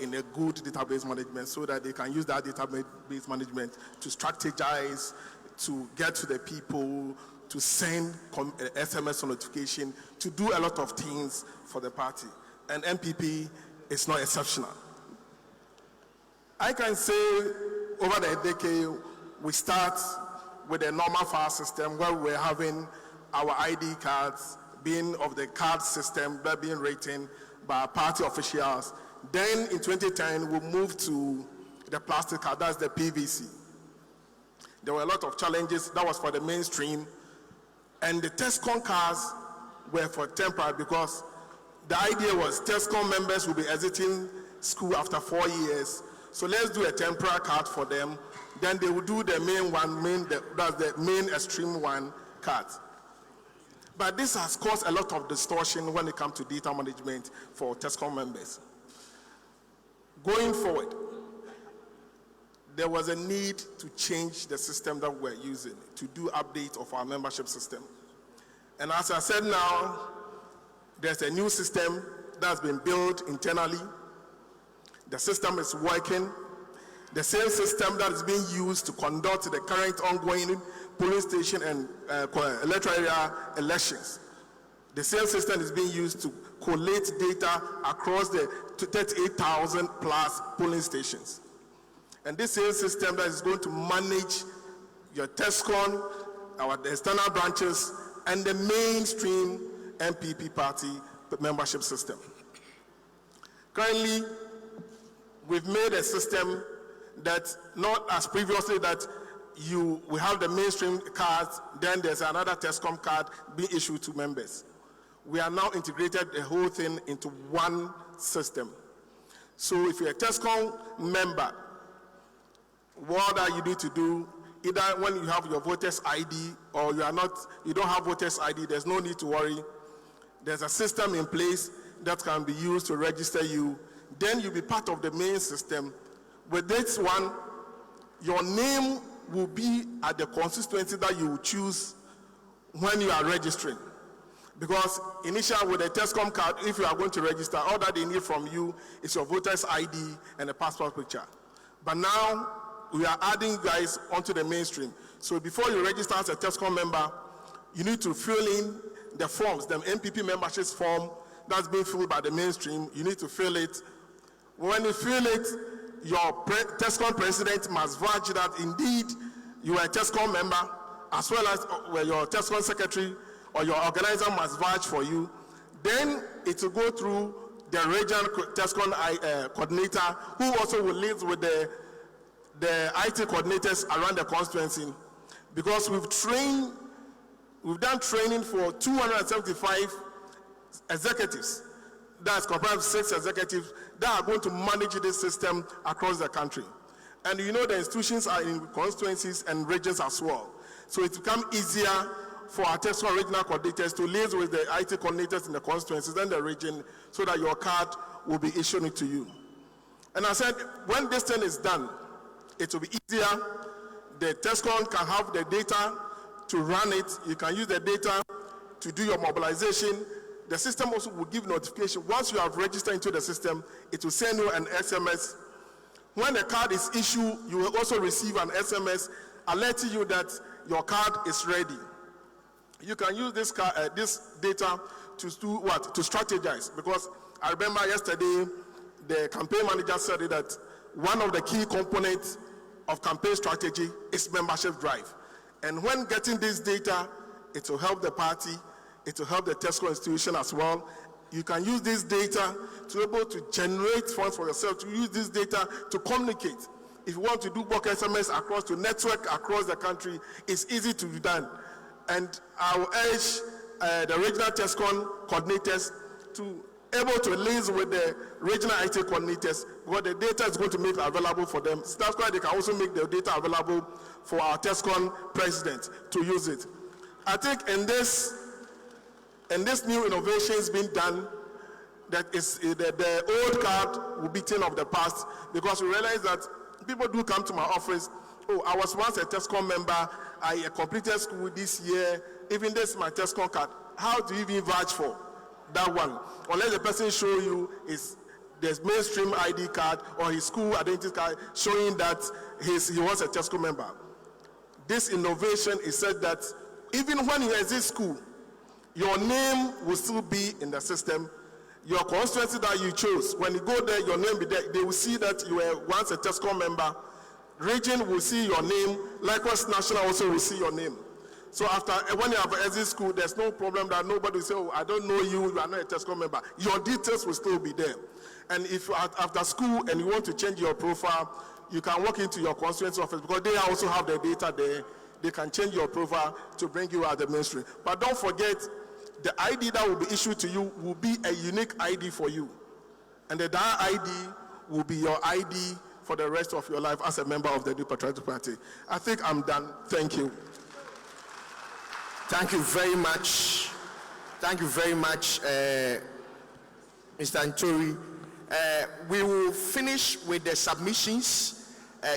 in a good database management, so that they can use that database management to strategize, to get to the people, to send SMS notification, to do a lot of things for the party. And MPP is not exceptional. I can say over the decade, we start with a normal file system where we're having our ID cards being of the card system, they're being written by party officials. Then in 2010, we moved to the plastic card, that's the PVC. There were a lot of challenges, that was for the mainstream. And the Tescon cards were for temporary, because the idea was Tescon members will be exiting school after 4 years. So let's do a temporary card for them. Then they will do the main one, that's the main extreme one card. But this has caused a lot of distortion when it comes to data management for Tescon members. Going forward, there was a need to change the system that we're using to do update of our membership system. And as I said now, there's a new system that's been built internally. The system is working. The same system that is being used to conduct the current ongoing polling station and electoral area elections. The same system is being used to collate data across the 38,000 plus polling stations. And this same system that is going to manage your Tescon, our external branches, and the mainstream MPP party membership system. Currently, we've made a system that, not as previously that we have the mainstream cards, then there's another Tescom card being issued to members. We are now integrated the whole thing into one system. So if you're a Tescom member, what that you need to do, either when you have your voters ID or you don't have voters ID, there's no need to worry. There's a system in place that can be used to register you. Then you'll be part of the main system. With this one, your name will be at the constituency that you will choose when you are registering. Because initially with a Tescom card, if you are going to register, all that they need from you is your voter's ID and a passport picture. But now, we are adding you guys onto the mainstream. So before you register as a Tescom member, you need to fill in the forms, the MPP membership form that's being filled by the mainstream. You need to fill it. When you fill it, your Tescom president must vouch that indeed you are a Tescom member, as well as your Tescom secretary or your organizer must vouch for you. Then it will go through the regional Tescom coordinator, who also will live with the IT coordinators around the constituency. Because we've done training for 275 executives. That's comprised of 6 executives that are going to manage this system across the country. And you know the institutions are in constituencies and regions as well. So it's become easier for our Tescon regional coordinators to liaise with the IT coordinators in the constituencies and the region so that your card will be issued to you. And I said, when this thing is done, it will be easier. The Tescon can have the data to run it. You can use the data to do your mobilization. The system also will give notification. Once you have registered into the system, it will send you an SMS. When the card is issued, you will also receive an SMS alerting you that your card is ready. You can use this data to do what? To strategize. Because I remember yesterday, the campaign manager said that one of the key components of campaign strategy is membership drive. And when getting this data, it will help the party, it will help the Tesco institution as well. You can use this data to be able to generate funds for yourself, to use this data to communicate. If you want to do bulk SMS across to network across the country, it's easy to be done. And I will urge the regional Tescon coordinators to able to liaise with the regional IT coordinators, because the data is going to make available for them. So that's why they can also make the data available for our Tescon president to use it. I think in this new innovations being done, that is the old card will be thing of the past, because we realize that people do come to my office. Oh, I was once a Tescon member. I completed school this year. Even this is my Tescon card. How do you even vouch for that one? Unless the person show you his mainstream ID card or his school identity card showing that he was a Tesco member. This innovation is said that even when you exit school, your name will still be in the system. Your constituency that you chose, when you go there, your name will be there. They will see that you were once a Tesco member. Region will see your name. Likewise, national also will see your name. So after, when you have exit school, there's no problem that nobody will say, oh, I don't know you, you are not a Tesco member. Your details will still be there. And if after school and you want to change your profile, you can walk into your constituency office, because they also have the data there. They can change your profile to bring you out the mainstream. But don't forget, the ID that will be issued to you will be a unique ID for you. And that ID will be your ID for the rest of your life as a member of the New Patriotic Party. I think I'm done. Thank you. Thank you very much. Thank you very much, Mr. Antori. We will finish with the submissions,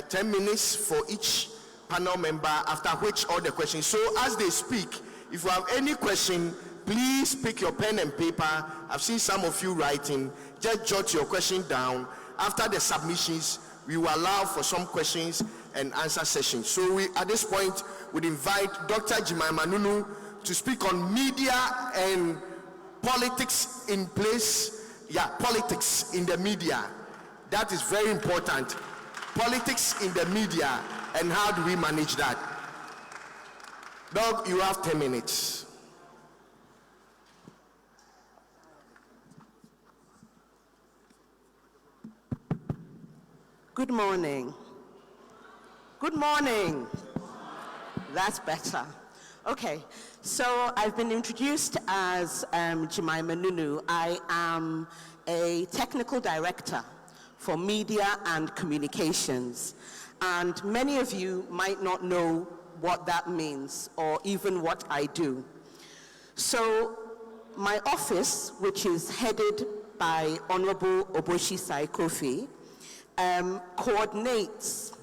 10 minutes for each panel member, after which all the questions. So as they speak, if you have any question, please pick your pen and paper. I've seen some of you writing. Just jot your question down. After the submissions, we will allow for some questions and answer sessions. So we, at this point, would invite Dr. Jemima Nunu to speak on media and politics in place. Yeah, politics in the media. That is very important. Politics in the media, and how do we manage that? Doug, you have 10 minutes. Good morning. Good morning. That's better. Okay, so I've been introduced as Jemima Nunu. I am a technical director for media and communications. And many of you might not know what that means or even what I do. So my office, which is headed by Honorable Oboshi Sai-Kofi, coordinates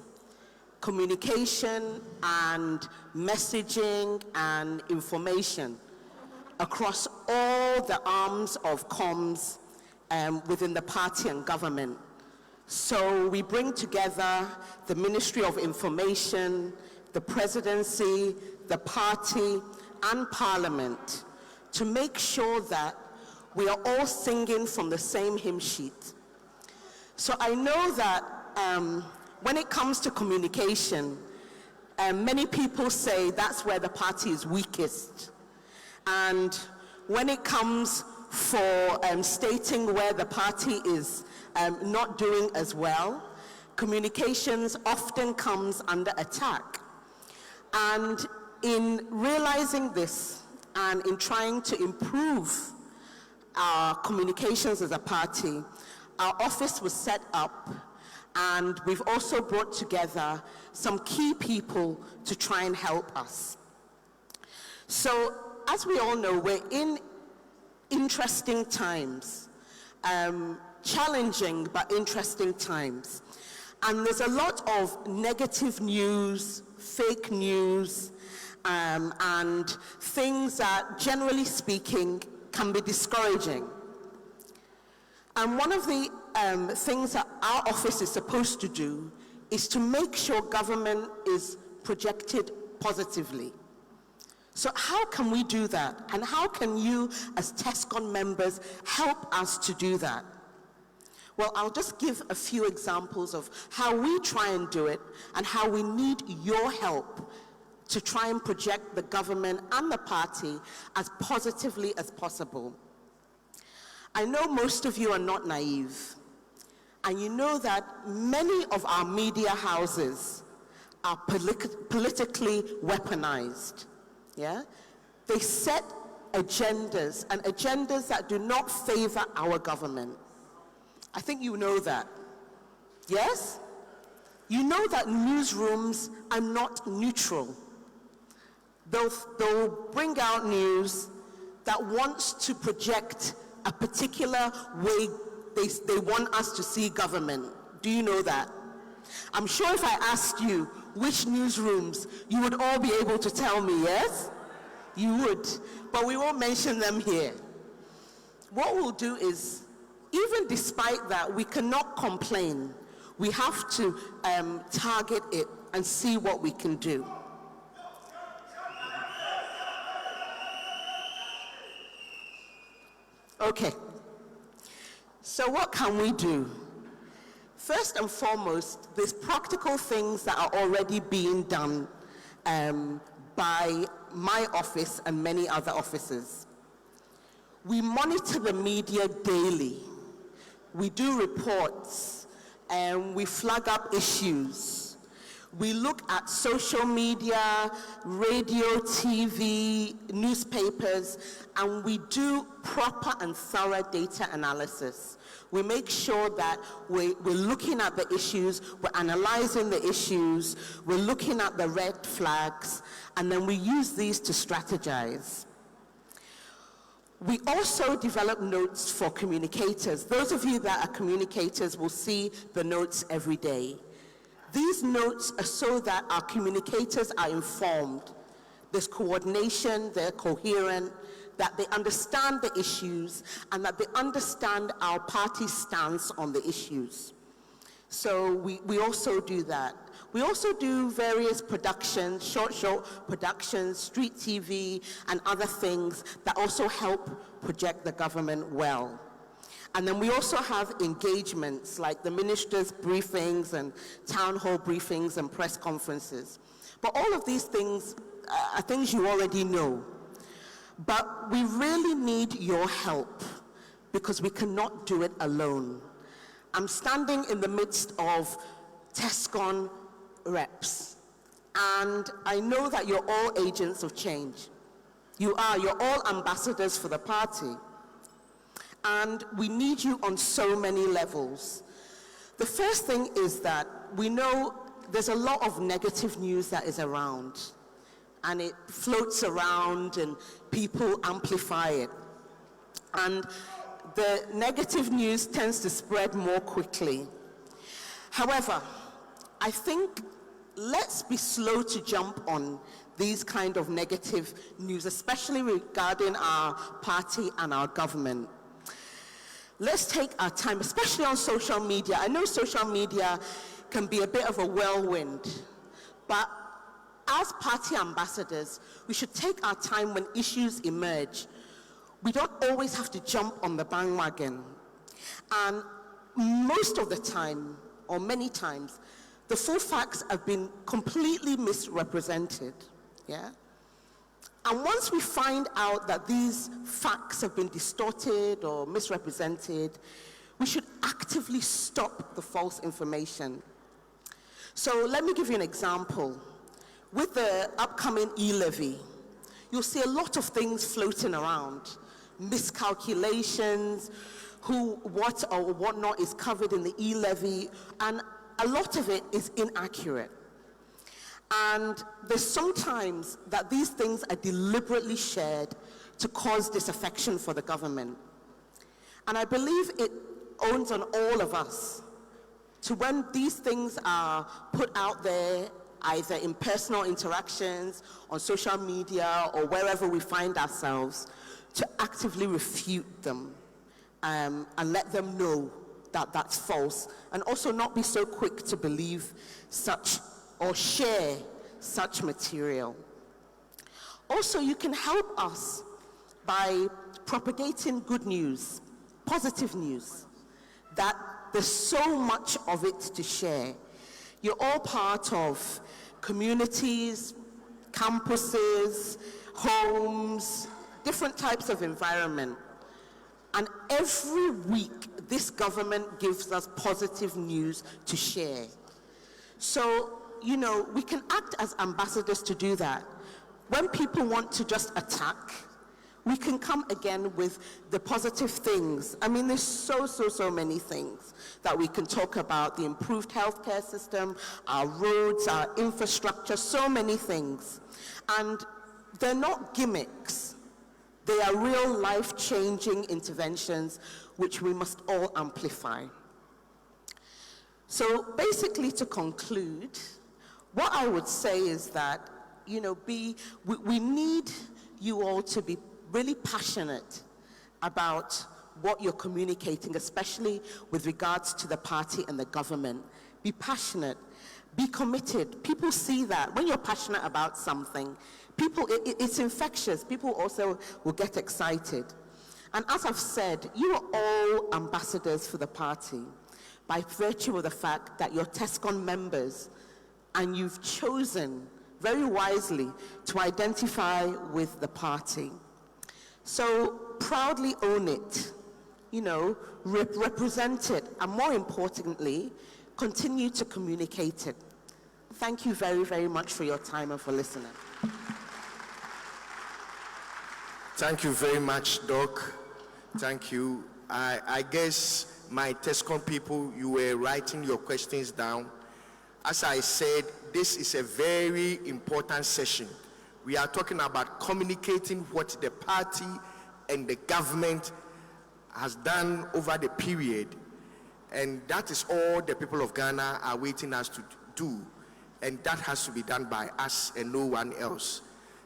communication and messaging and information across all the arms of comms within the party and government. So we bring together the Ministry of Information, the presidency, the party, and Parliament to make sure that we are all singing from the same hymn sheet. So I know that when it comes to communication, many people say that's where the party is weakest. And when it comes for stating where the party is not doing as well, communications often comes under attack. And in realizing this and in trying to improve our communications as a party, our office was set up, and we've also brought together some key people to try and help us. So, as we all know, we're in interesting times, challenging but interesting times. And there's a lot of negative news, fake news, and things that, generally speaking, can be discouraging. And one of the things that our office is supposed to do is to make sure government is projected positively. So how can we do that? And how can you, as Tescon members, help us to do that? Well, I'll just give a few examples of how we try and do it and how we need your help to try and project the government and the party as positively as possible. I know most of you are not naive, and you know that many of our media houses are politically weaponized. Yeah? They set agendas, and agendas that do not favor our government. I think you know that. Yes? You know that newsrooms are not neutral. They'll bring out news that wants to project a particular way they want us to see government. Do you know that? I'm sure if I asked you which newsrooms, you would all be able to tell me, yes? You would, but we won't mention them here. What we'll do is, even despite that, we cannot complain. We have to target it and see what we can do. Okay, so what can we do? First and foremost, there's practical things that are already being done by my office and many other offices. We monitor the media daily. We do reports, and we flag up issues. We look at social media, radio, TV, newspapers, and we do proper and thorough data analysis. We make sure that we're looking at the issues, we're analyzing the issues, we're looking at the red flags, and then we use these to strategize. We also develop notes for communicators. Those of you that are communicators will see the notes every day. These notes are so that our communicators are informed. There's coordination, they're coherent, that they understand the issues, and that they understand our party's stance on the issues. So we also do that. We also do various productions, short productions, street TV, and other things that also help project the government well. And then we also have engagements like the ministers' briefings and town hall briefings and press conferences. But all of these things are things you already know. But we really need your help because we cannot do it alone. I'm standing in the midst of Tescon reps, and I know that you're all agents of change. You're all ambassadors for the party. And we need you on so many levels. The first thing is that we know there's a lot of negative news that is around, and it floats around and people amplify it. And the negative news tends to spread more quickly. However, I think let's be slow to jump on these kind of negative news, especially regarding our party and our government. Let's take our time, especially on social media. I know social media can be a bit of a whirlwind, but as party ambassadors, we should take our time when issues emerge. We don't always have to jump on the bandwagon. And most of the time, or many times, the full facts have been completely misrepresented, yeah? And once we find out that these facts have been distorted or misrepresented, we should actively stop the false information. So let me give you an example. With the upcoming e-levy, you'll see a lot of things floating around. miscalculations, what or what not is covered in the e-levy, and a lot of it is inaccurate. And there's sometimes that these things are deliberately shared to cause disaffection for the government. And I believe it owns on all of us to, when these things are put out there, either in personal interactions, on social media, or wherever we find ourselves, to actively refute them and let them know that that's false, and also not be so quick to believe such or share such material. Also, you can help us by propagating good news, positive news, that there's so much of it to share. You're all part of communities, campuses, homes, different types of environment. And every week, this government gives us positive news to share. So, we can act as ambassadors to do that. When people want to just attack, we can come again with the positive things. I mean, there's so many things that we can talk about: the improved healthcare system, our roads, our infrastructure, so many things. And they're not gimmicks. They are real life-changing interventions which we must all amplify. So basically, to conclude, what I would say is that, we need you all to be really passionate about what you're communicating, especially with regards to the party and the government. Be passionate, be committed. People see that. When you're passionate about something, it's infectious. People also will get excited. And as I've said, you are all ambassadors for the party by virtue of the fact that you're Tescon members, and you've chosen very wisely to identify with the party. So proudly own it, represent it, and more importantly, continue to communicate it. Thank you very, very much for your time and for listening. Thank you very much, Doc. Thank you. I guess my Tescon people, you were writing your questions down. As I said, this is a very important session. We are talking about communicating what the party and the government has done over the period. And that is all the people of Ghana are waiting us to do. And that has to be done by us and no one else.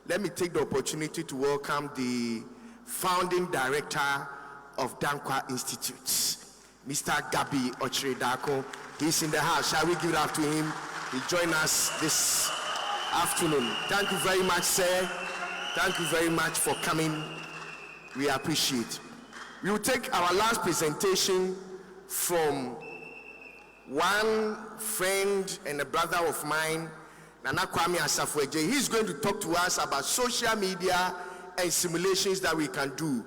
Let me take the opportunity to welcome the founding director of Dankwa Institute, Mr. Gabi Ochredako. He's in the house. Shall we give it up to him? He joined us this afternoon. Thank you very much, sir. Thank you very much for coming. We appreciate. We will take our last presentation from one friend and a brother of mine, Nana Kwame Asafweje. He's going to talk to us about social media and simulations that we can do.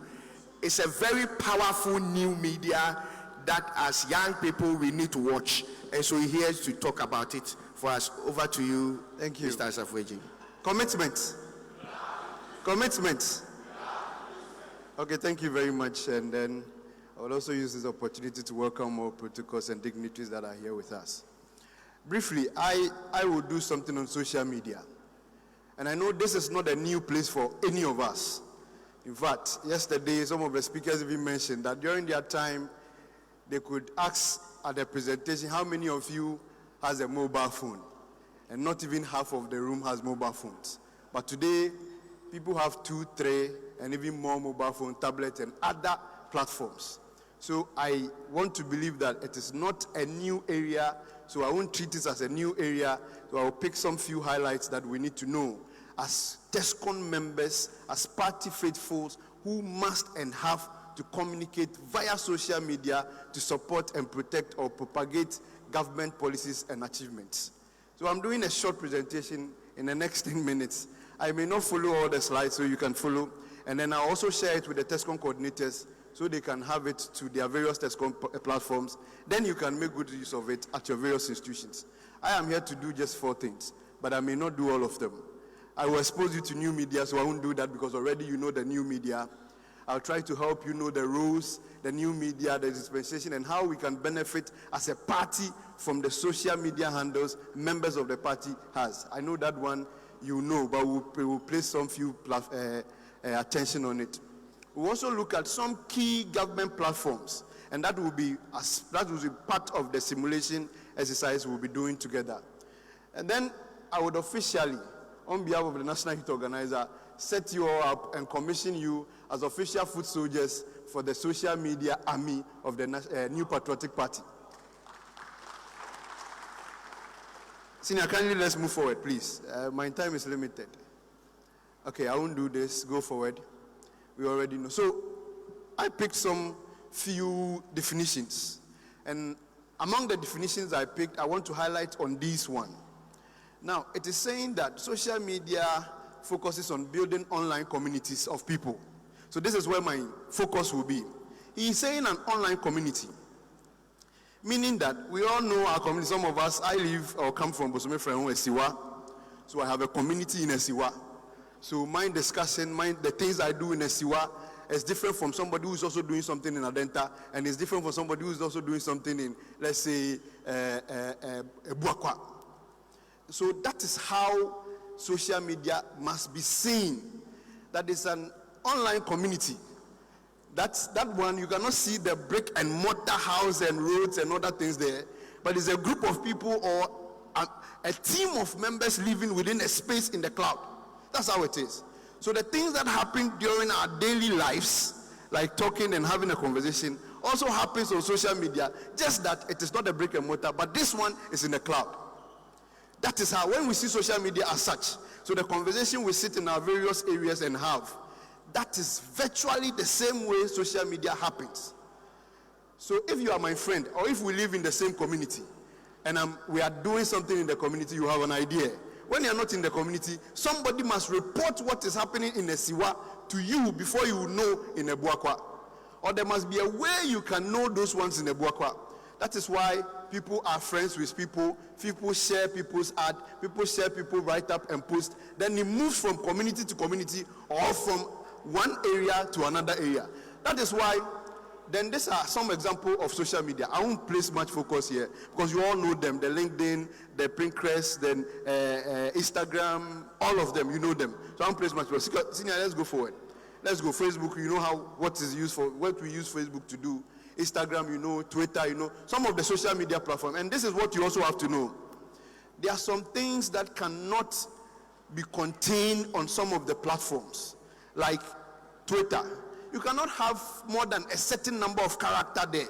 It's a very powerful new media that as young people we need to watch. And so he here to talk about it for us. Over to you. Thank you. Mr. Asafweje. Commitment. Commitment. Okay, thank you very much. And then I will also use this opportunity to welcome more protocols and dignitaries that are here with us. Briefly, I will do something on social media. And I know this is not a new place for any of us. In fact, yesterday, some of the speakers even mentioned that during their time, they could ask at the presentation, how many of you has a mobile phone? And not even half of the room has mobile phones. But today, people have 2, 3, and even more mobile phone, tablets, and other platforms. So I want to believe that it is not a new area, so I won't treat this as a new area, so I will pick some few highlights that we need to know as Tescon members, as party faithfuls who must and have to communicate via social media to support and protect or propagate government policies and achievements. So I'm doing a short presentation in the next 10 minutes. I may not follow all the slides, so you can follow. And then I'll also share it with the Tescon coordinators so they can have it to their various Tescon platforms. Then you can make good use of it at your various institutions. I am here to do just 4 things, but I may not do all of them. I will expose you to new media, so I won't do that because already you know the new media. I'll try to help you know the rules, the new media, the dispensation, and how we can benefit as a party from the social media handles members of the party has. I know that one you know, but we'll place some few attention on it. We'll also look at some key government platforms, and that will be part of the simulation exercise we'll be doing together. And then I would officially, on behalf of the National Youth Organizer, set you all up and commission you as official foot soldiers for the social media army of the New Patriotic Party. Senior, kindly let's move forward, please. My time is limited. Okay, I won't do this. Go forward. We already know. So, I picked some few definitions. And among the definitions I picked, I want to highlight on this one. Now, it is saying that social media focuses on building online communities of people. So this is where my focus will be. He is saying an online community, meaning that we all know our community. Some of us, I live or come from Bosome Fremu, Esiwa. So I have a community in Esiwa. So my discussion, the things I do in Esiwa is different from somebody who's also doing something in Adenta, and it's different from somebody who's also doing something in, let's say, Buakwa. So that is how social media must be seen. That is an online community. That one, you cannot see the brick and mortar house and roads and other things there, but it's a group of people or a team of members living within a space in the cloud. That's how it is. So the things that happen during our daily lives, like talking and having a conversation, also happens on social media, just that it is not a brick and mortar, but this one is in the cloud. That is how, when we see social media as such, so the conversation we sit in our various areas and have, that is virtually the same way social media happens. So if you are my friend, or if we live in the same community, and we are doing something in the community, you have an idea. When you are not in the community, somebody must report what is happening in Esiwa to you before you know in Ebuakwa. Or there must be a way you can know those ones in Ebuakwa. That is why people are friends with people, people share people's ad, people share people write up and post. Then it moves from community to community or from one area to another area. That is why, then these are some examples of social media. I won't place much focus here because you all know them, the LinkedIn, the Pinterest, then Instagram, all of them, you know them. So I won't place much focus. Senior, let's go forward. Let's go Facebook, you know what we use Facebook to do. Instagram, you know, Twitter, you know, some of the social media platforms. And this is what you also have to know. There are some things that cannot be contained on some of the platforms, like Twitter. You cannot have more than a certain number of characters there.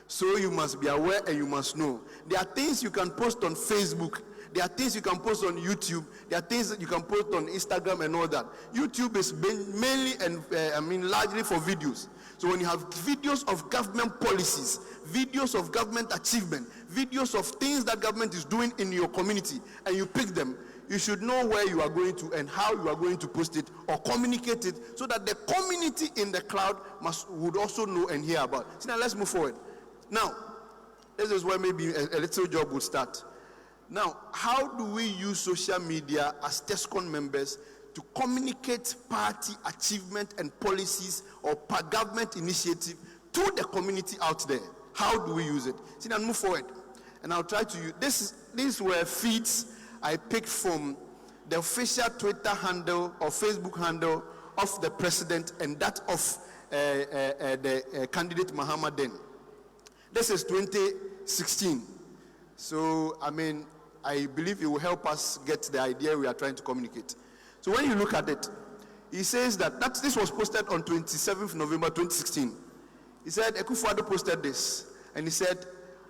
So you must be aware and you must know. There are things you can post on Facebook. There are things you can post on YouTube. There are things that you can post on Instagram and all that. YouTube is mainly and largely for videos. So when you have videos of government policies, videos of government achievement, videos of things that government is doing in your community, and you pick them, you should know where you are going to and how you are going to post it or communicate it so that the community in the cloud would also know and hear about. So now let's move forward. Now, this is where maybe a little job would start. Now, how do we use social media as Tescon members to communicate party achievement and policies or government initiative to the community out there? How do we use it? See, now move forward. And I'll try to use, these were feeds I picked from the official Twitter handle or Facebook handle of the president and that of the candidate Mahama Den. This is 2016. So, I believe it will help us get the idea we are trying to communicate. So when you look at it, he says that this was posted on 27th November 2016. He said, Akufo-Addo posted this, and he said,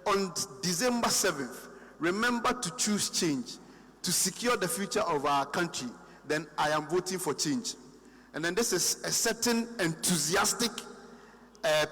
on December 7th, remember to choose change to secure the future of our country. Then I am voting for change. And then this is a certain enthusiastic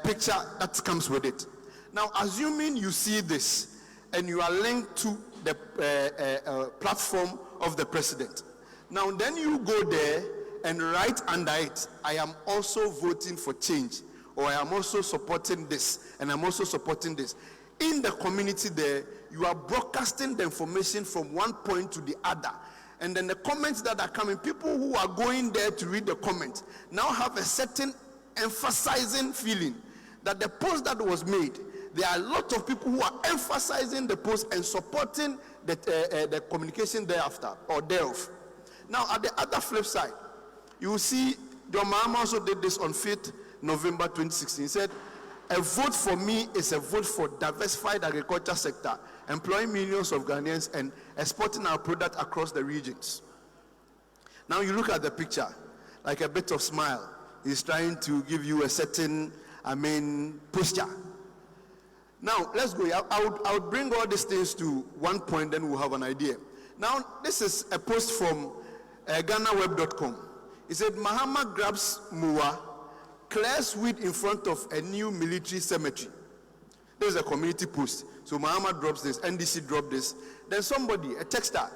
picture that comes with it. Now, assuming you see this, and you are linked to the platform of the president. Now, then you go there and write under it, I am also voting for change, or I am also supporting this, and I'm also supporting this. In the community there, you are broadcasting the information from one point to the other. And then the comments that are coming, people who are going there to read the comments now have a certain emphasizing feeling that the post that was made, there are a lot of people who are emphasizing the post and supporting the communication thereafter or thereof. Now, at the other flip side, you will see John Mahama also did this on 5th November 2016. He said, "A vote for me is a vote for diversified agriculture sector, employing millions of Ghanaians and exporting our product across the regions." Now you look at the picture, like a bit of smile. He's trying to give you a certain, posture. Now let's go. I would bring all these things to one point, then we'll have an idea. Now this is a post from GhanaWeb.com. He said, "Mahama grabs Mua, clears weed in front of a new military cemetery." This is a community post. So Mahama drops this, NDC dropped this. Then somebody, a texter,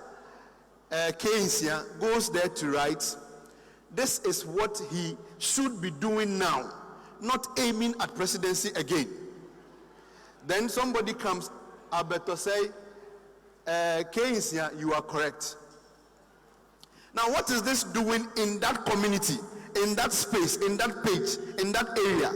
Keynesian, goes there to write, "This is what he should be doing now, not aiming at presidency again." Then somebody comes, Alberto say, "Keynesian, you are correct." Now what is this doing in that community, in that space, in that page, in that area?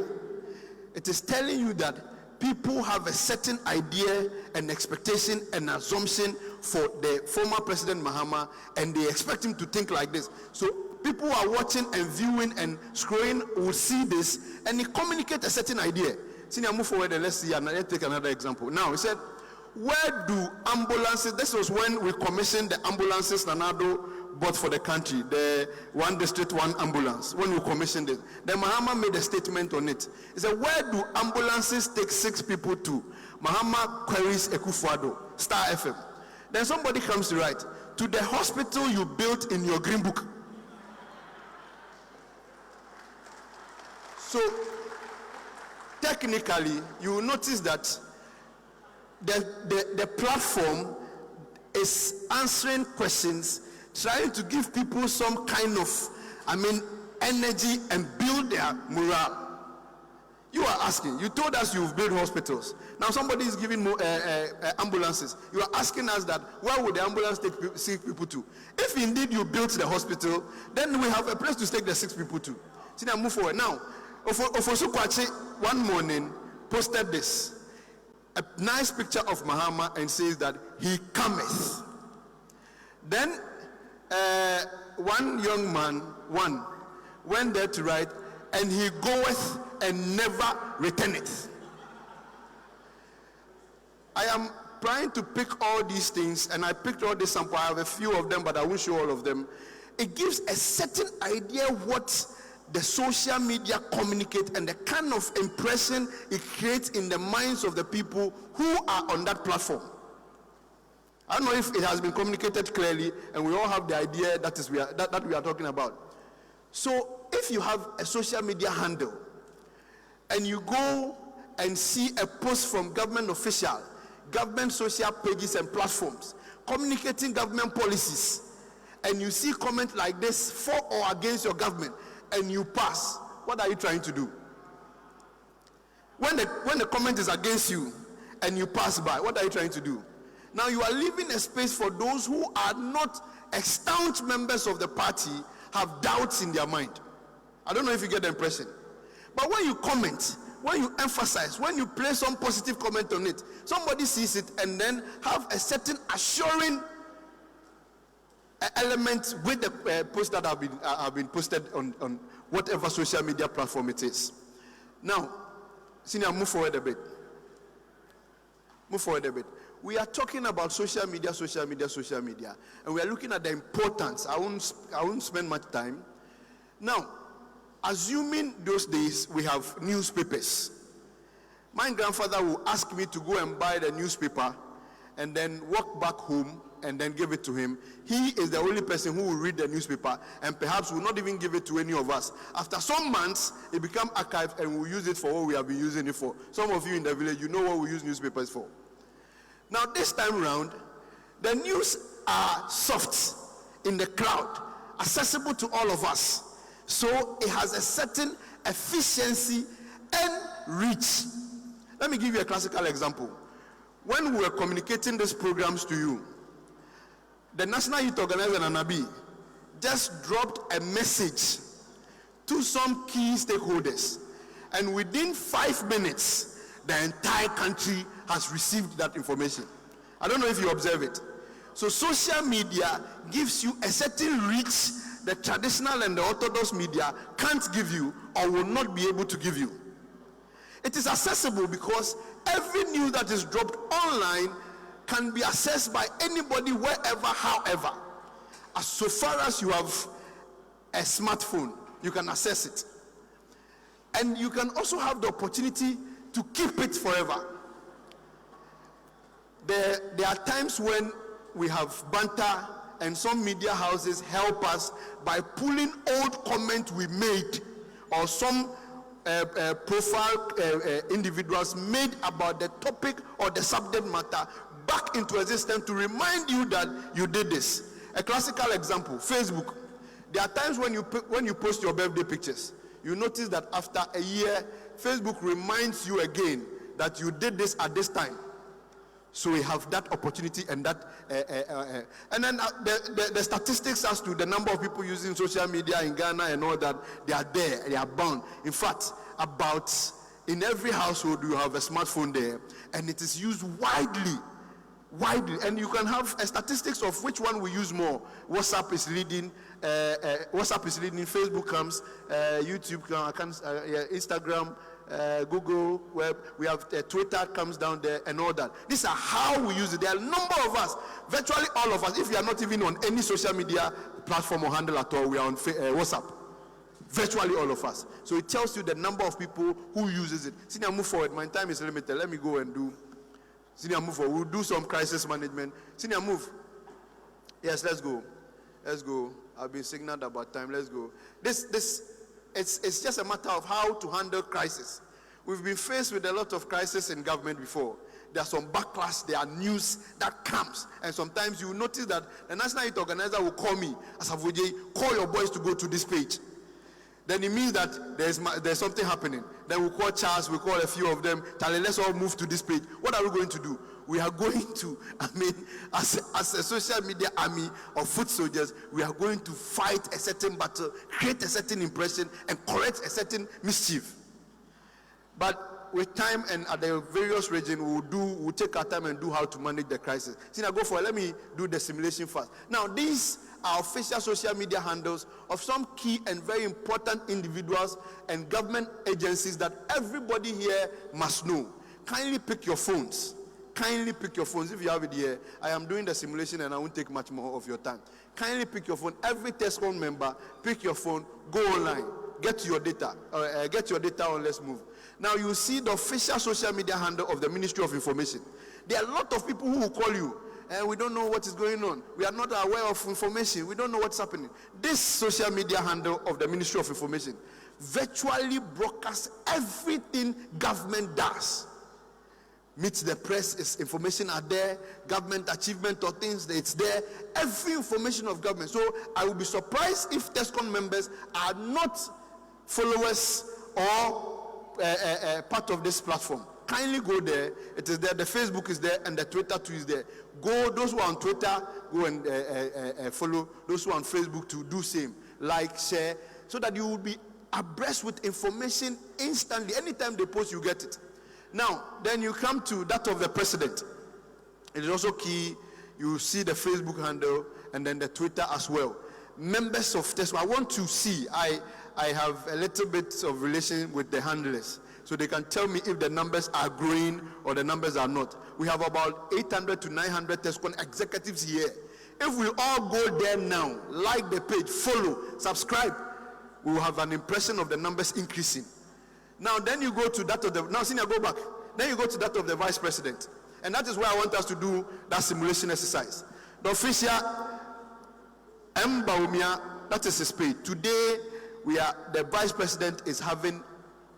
It is telling you that people have a certain idea and expectation and assumption for the former President Mahama, and they expect him to think like this. So people who are watching and viewing and scrolling will see this, and it communicates a certain idea. Senior, move forward and let's see, and let's take another example. Now, he said, "Where do ambulances," this was when we commissioned the ambulances Nanado bought for the country, the one district, one ambulance, when we commissioned it. Then Mahama made a statement on it. He said, "Where do ambulances take 6 people to?" Mahama queries Ekufuado, Star FM. Then somebody comes to write, "To the hospital you built in your green book." So technically, you will notice that the platform is answering questions, trying to give people some kind of, energy and build their morale. You are asking, you told us you've built hospitals. Now somebody is giving more ambulances. You are asking us that, where would the ambulance take 6 people to? If indeed you built the hospital, then we have a place to take the 6 people to. See, now move forward. Now, Ofosu Kwachi one morning posted this, a nice picture of Mahama, and says that he cometh. Then one young man, went there to write, "And he goeth and never returneth." I am trying to pick all these things, and I picked all this sample. I have a few of them, but I won't show all of them. It gives a certain idea what the social media communicate and the kind of impression it creates in the minds of the people who are on that platform. I don't know if it has been communicated clearly, and we all have the idea that we are talking about. So if you have a social media handle and you go and see a post from government official, government social pages and platforms communicating government policies, and you see comment like this for or against your government, and you pass, what are you trying to do? When the comment is against you and you pass by, what are you trying to do? Now you are leaving a space for those who are not staunch members of the party, have doubts in their mind. I don't know if you get the impression. But when you comment, when you emphasize, when you place some positive comment on it, somebody sees it and then have a certain assuring element with the post that have been posted on whatever social media platform it is. Now, Senior, move forward a bit. We are talking about social media, and we are looking at the importance. I won't spend much time. Now, assuming those days we have newspapers, my grandfather will ask me to go and buy the newspaper and then walk back home and then give it to him. He is the only person who will read the newspaper and perhaps will not even give it to any of us. After some months, it becomes archived and we'll use it for what we have been using it for. Some of you in the village, you know what we use newspapers for. Now this time around, the news are soft in the cloud, accessible to all of us. So it has a certain efficiency and reach. Let me give you a classical example. When we were communicating these programs to you, the National Youth Organizer, Nanabi, just dropped a message to some key stakeholders, and within 5 minutes, the entire country has received that information. I don't know if you observe it. So social media gives you a certain reach the traditional and the orthodox media can't give you or will not be able to give you. It is accessible because every news that is dropped online can be accessed by anybody, wherever, however. As so far as you have a smartphone, you can access it. And you can also have the opportunity to keep it forever. There are times when we have banter, and some media houses help us by pulling old comments we made or some profile individuals made about the topic or the subject matter back into existence to remind you that you did this. A classical example, Facebook. There are times when you post your birthday pictures, you notice that after a year, Facebook reminds you again that you did this at this time. So we have that opportunity and that, and then the statistics as to the number of people using social media in Ghana and all that, they are there, they are bound. In fact, about in every household you have a smartphone there, and it is used widely, and you can have statistics of which one we use more. WhatsApp is leading, Facebook comes, YouTube comes, Instagram, Google Web, we have Twitter comes down there and all that. These are how we use it. There are a number of us, virtually all of us. If you are not even on any social media platform or handle at all, we are on WhatsApp. Virtually all of us. So it tells you the number of people who uses it. Senior, move forward. My time is limited. Let me go and do. Senior, move forward. We'll do some crisis management. Senior, move. Yes, let's go. Let's go. I've been signaled about time. Let's go. It's just a matter of how to handle crisis. We've been faced with a lot of crisis in government before. There's some backlash, there are news that comes. And sometimes you notice that the National Youth Organizer will call me, Asavoje, call your boys to go to this page. Then it means that there's something happening. Then we'll call Charles, we'll call a few of them, Charlie, let's all move to this page. What are we going to do? We are going to, as a social media army of foot soldiers, we are going to fight a certain battle, create a certain impression, and correct a certain mischief. But with time and at the various regions, we'll take our time and do how to manage the crisis. See, now go for it. Let me do the simulation first. Now, these are official social media handles of some key and very important individuals and government agencies that everybody here must know. Kindly pick your phones. Kindly pick your phones. If you have it here, I am doing the simulation and I won't take much more of your time. Kindly pick your phone. Every Tescon member, pick your phone, go online, get your data. Get your data on, let's move. Now you see the official social media handle of the Ministry of Information. There are a lot of people who will call you and we don't know what is going on. We are not aware of information. We don't know what's happening. This social media handle of the Ministry of Information virtually broadcasts everything government does. Meet the press, information are there, government achievement or things, it's there, every information of government. So I will be surprised if Tescon members are not followers or part of this platform. Kindly go there, it is there, the Facebook is there, and the Twitter too is there. Go, those who are on Twitter, go and follow, those who are on Facebook to do same, like, share, so that you will be abreast with information instantly. Anytime they post, you get it. Now, then you come to that of the president. It is also key. You see the Facebook handle and then the Twitter as well. Members of Tescon, I want to see, I have a little bit of relation with the handlers, so they can tell me if the numbers are growing or the numbers are not. We have about 800 to 900 Tescon executives here. If we all go there now, like the page, follow, subscribe, we will have an impression of the numbers increasing. Now, then you go to that of the, now senior, go back. Then you go to that of the vice president. And that is where I want us to do that simulation exercise. The official, Mbaumia, that is his page. Today, the vice president is having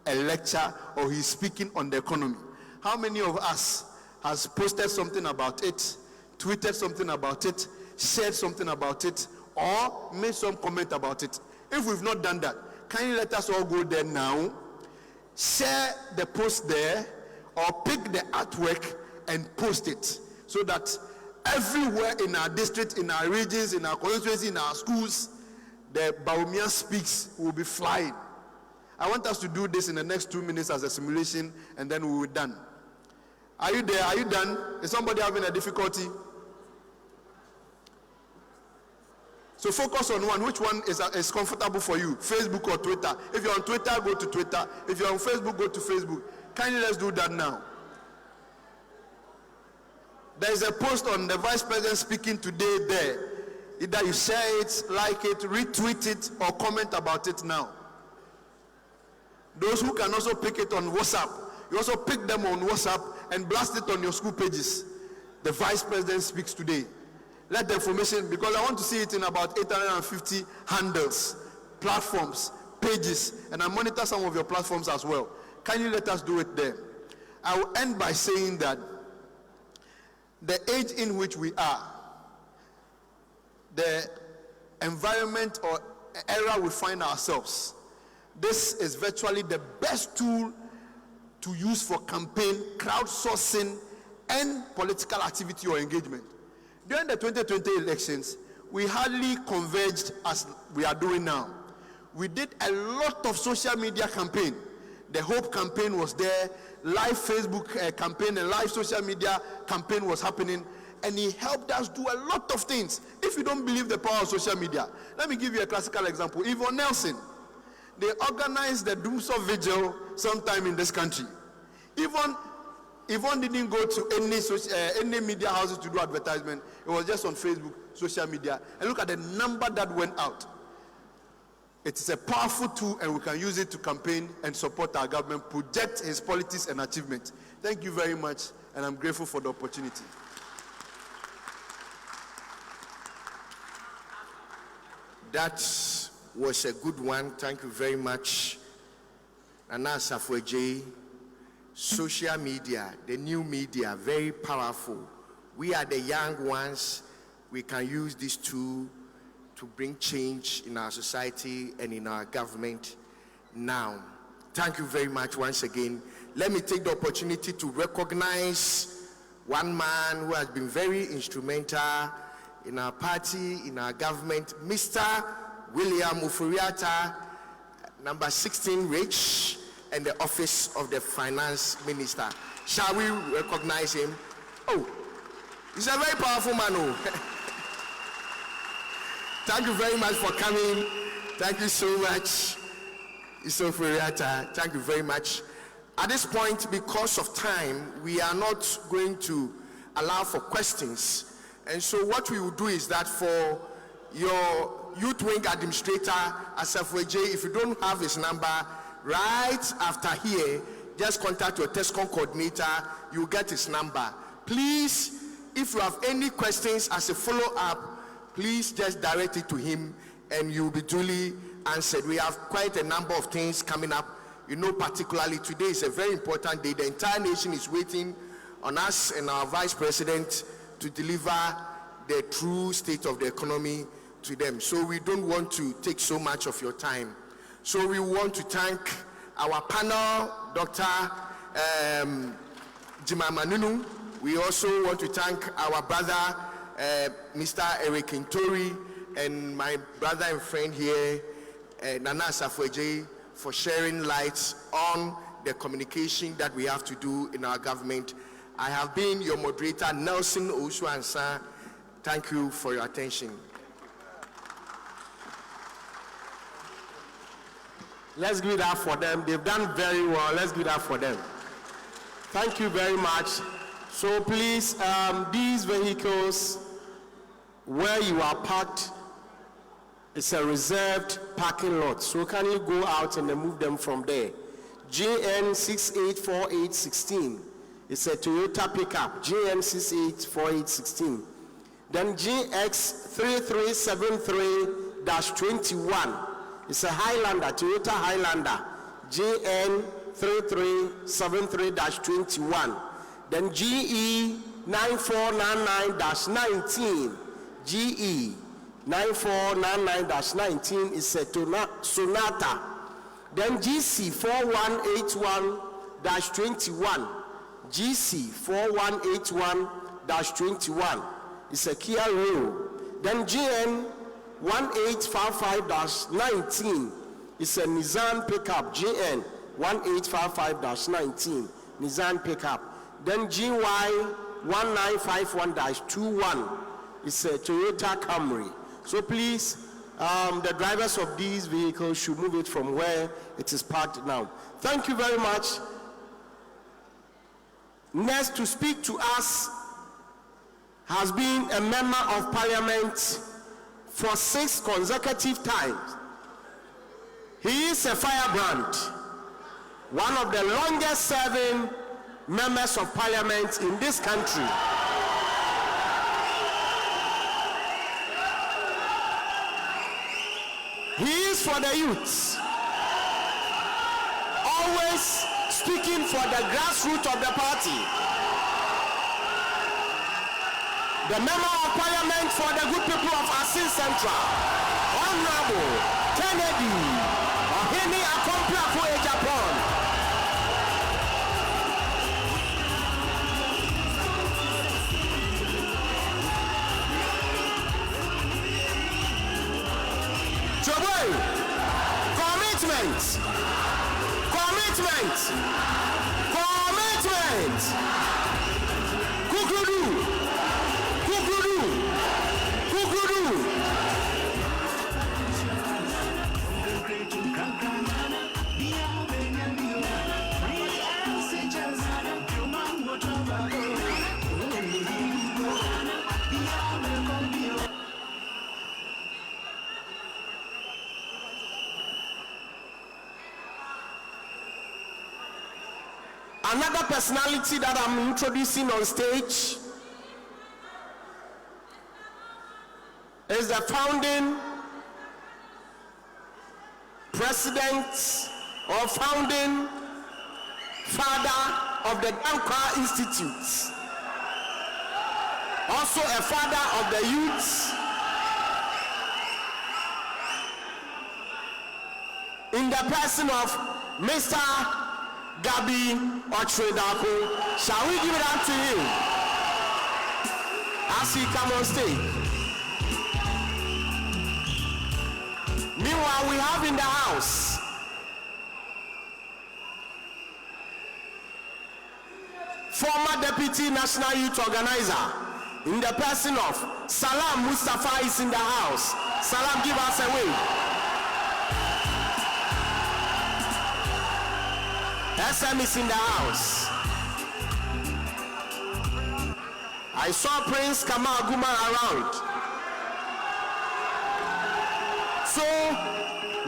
a lecture or he's speaking on the economy. How many of us has posted something about it, tweeted something about it, shared something about it, or made some comment about it? If we've not done that, kindly let us all go there now, share the post there, or pick the artwork and post it, so that everywhere in our district, in our regions, in our constituency, in our schools, the Baumia Speaks will be flying. I want us to do this in the next 2 minutes as a simulation, and then we will be done. Are you there? Are you done? Is somebody having a difficulty? So focus on one. Which one is comfortable for you? Facebook or Twitter? If you're on Twitter, go to Twitter. If you're on Facebook, go to Facebook. Kindly let's do that now. There is a post on the Vice President speaking today there. Either you share it, like it, retweet it, or comment about it now. Those who can also pick it on WhatsApp, you also pick them on WhatsApp and blast it on your school pages. The Vice President speaks today. Let the information, because I want to see it in about 850 handles, platforms, pages, and I monitor some of your platforms as well. Can you let us do it there? I will end by saying that the age in which we are, the environment or era we find ourselves, this is virtually the best tool to use for campaign, crowdsourcing, and political activity or engagement. During the 2020 elections, we hardly converged as we are doing now. We did a lot of social media campaign. The Hope campaign was there, live Facebook campaign and live social media campaign was happening, and he helped us do a lot of things. If you don't believe the power of social media, let me give you a classical example. Yvonne Nelson, they organized the Doomsday Vigil sometime in this country. Yvonne didn't go to any media houses to do advertisement. It was just on Facebook, social media. And look at the number that went out. It is a powerful tool, and we can use it to campaign and support our government, project his policies and achievements. Thank you very much, and I'm grateful for the opportunity. That was a good one. Thank you very much. Nana Safweje, social media, the new media, very powerful. We are the young ones. We can use this tool to bring change in our society and in our government now. Thank you very much once again. Let me take the opportunity to recognize one man who has been very instrumental in our party, in our government, Mr. William Ufuriata, number 16 Rich, and the office of the finance minister. Shall we recognize him? Oh, he's a very powerful man. Oh. Thank you very much for coming. Thank you so much, Mr. Ufuriata. Thank you very much. At this point, because of time, we are not going to allow for questions. And so what we will do is that for your youth wing administrator, Asafweje, if you don't have his number, right after here, just contact your Tescon coordinator, you'll get his number. Please, if you have any questions as a follow-up, please just direct it to him and you'll be duly answered. We have quite a number of things coming up. You know, particularly today is a very important day. The entire nation is waiting on us and our Vice President to deliver the true state of the economy to them. So we don't want to take so much of your time. So we want to thank our panel, Dr. Jimamanunu. We also want to thank our brother, Mr. Eric Ntori, and my brother and friend here, Nana Safweje, for sharing light on the communication that we have to do in our government. I have been your moderator, Nelson Osuansa. Thank you for your attention. Let's give it up for them. They've done very well. Let's give it up for them. Thank you very much. So please, these vehicles, where you are parked, it's a reserved parking lot. So can you go out and then move them from there? GN 684816. It's a Toyota pickup, GN 684816. Then GX 3373-21. It's a Highlander, Toyota Highlander, GN 3373-21. Then GE 9499-19. GE 9499-19 is a Sonata. Then GC 4181-21. GC 4181-21 is a Kia Rio. Then GN 1855-19. It's a Nissan pickup, GN 1855-19, Nissan pickup. Then GY 1951-21. It's a Toyota Camry. So please, the drivers of these vehicles should move it from where it is parked now. Thank you very much. Next to speak to us has been a member of parliament for 6 consecutive times. He is a firebrand, one of the longest serving members of parliament in this country. He is for the youths, always speaking for the grassroots of the party. The member of parliament for the good people of Asin Central, Honorable Kennedy Ohene Akompiako Japan. Joboy, commitment, commitment, commitment. Kukudu, kukudu, kukudu. Another personality that I'm introducing on stage is the founding president or founding father of the Dankwa Institute, also a father of the youths, in the person of Mr. Gabi Ochredako. Shall we give it up to him as he come on stage? Meanwhile, we have in the house former Deputy National Youth Organizer in the person of Salam Mustafa is in the house. Salam, give us a wave. SM is in the house. I saw Prince Kamal Guma around. So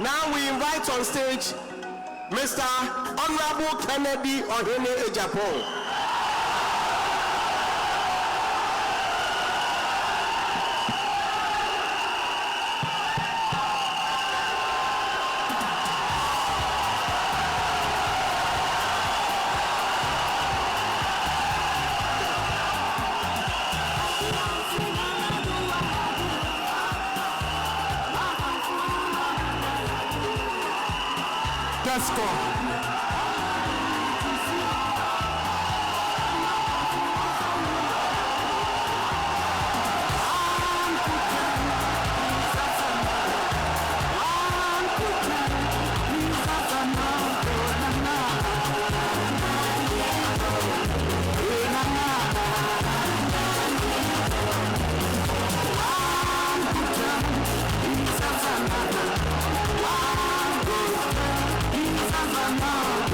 now we invite on stage Mr. Honorable Kennedy Ohene Japan. Tescon. No.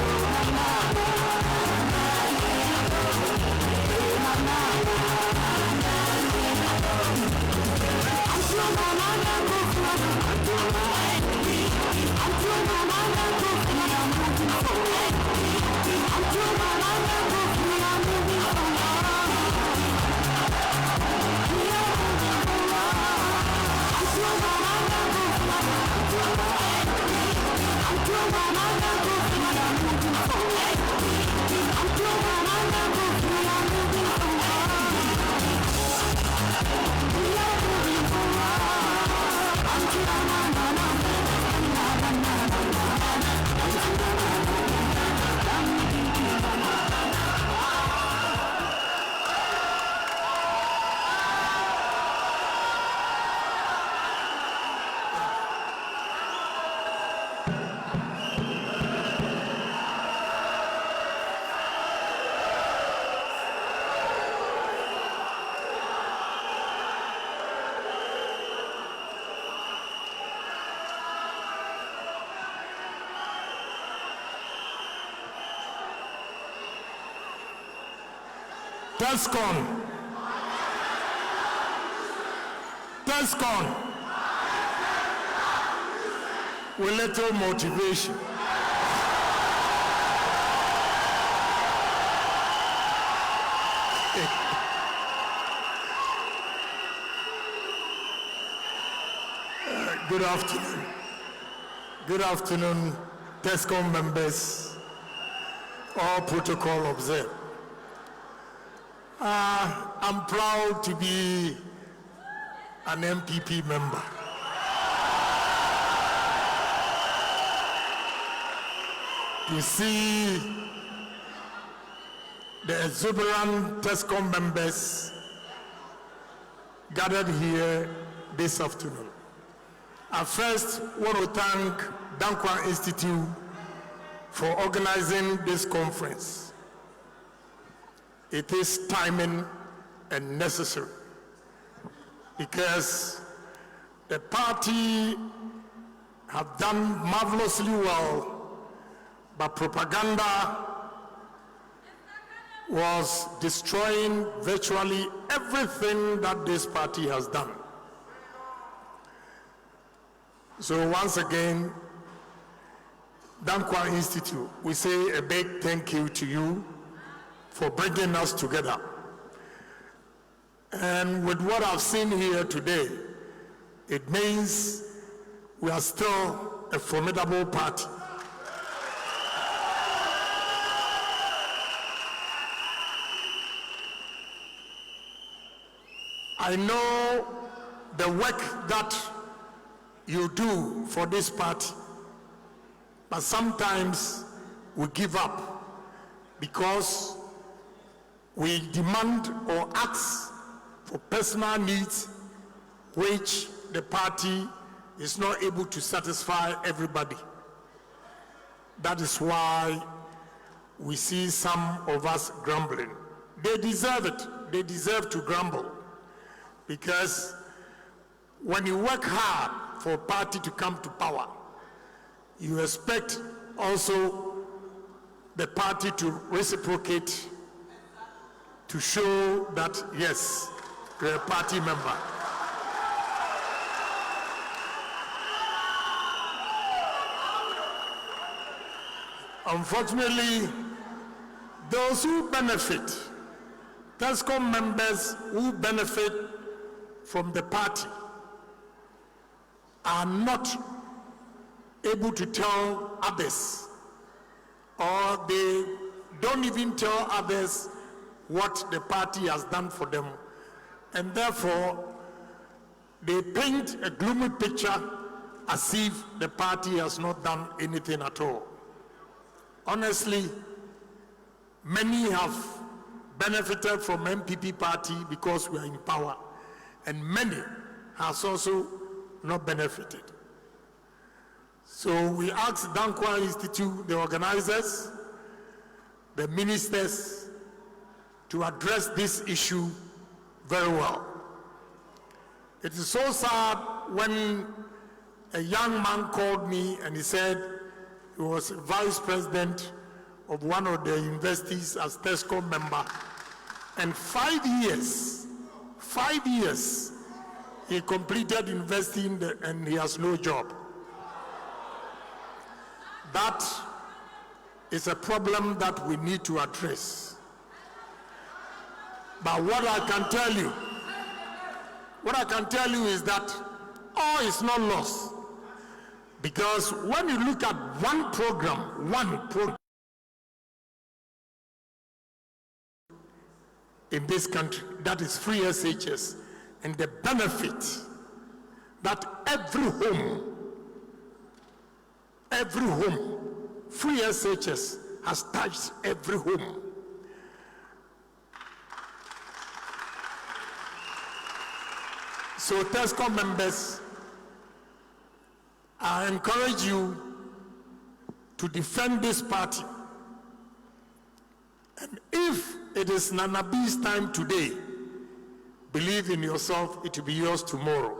Tescon. Tescon. With little motivation. Good afternoon. Good afternoon, Tescon members, all protocol observed. I'm proud to be an MPP member. To see the exuberant Tescon members gathered here this afternoon. I first want to thank Dankwa Institute for organizing this conference. It is timing and necessary because the party have done marvelously well, but propaganda was destroying virtually everything that this party has done. So once again, Dankwa Institute, we say a big thank you to you for bringing us together. And with what I've seen here today, it means we are still a formidable party. I know the work that you do for this party, but sometimes we give up because we demand or ask for personal needs which the party is not able to satisfy everybody. That is why we see some of us grumbling. They deserve it. They deserve to grumble, because when you work hard for a party to come to power, you expect also the party to reciprocate, to show that, yes, you're a party member. Unfortunately, those who benefit, Tescon members who benefit from the party, are not able to tell others, or they don't even tell others what the party has done for them, and therefore they paint a gloomy picture as if the party has not done anything at all. Honestly, many have benefited from MPP party because we are in power, and many has also not benefited. So we ask Dankwa Institute, the organizers, the ministers, to address this issue very well. It is so sad when a young man called me and he said he was vice president of one of the universities as Tescon member, and 5 years, he completed university and he has no job. That is a problem that we need to address. But what I can tell you is that all is not lost. Because when you look at one program in this country, that is free SHS, and the benefit that every home, free SHS has touched every home. So Tescon members, I encourage you to defend this party. And if it is Nana B's time today, believe in yourself, it will be yours tomorrow.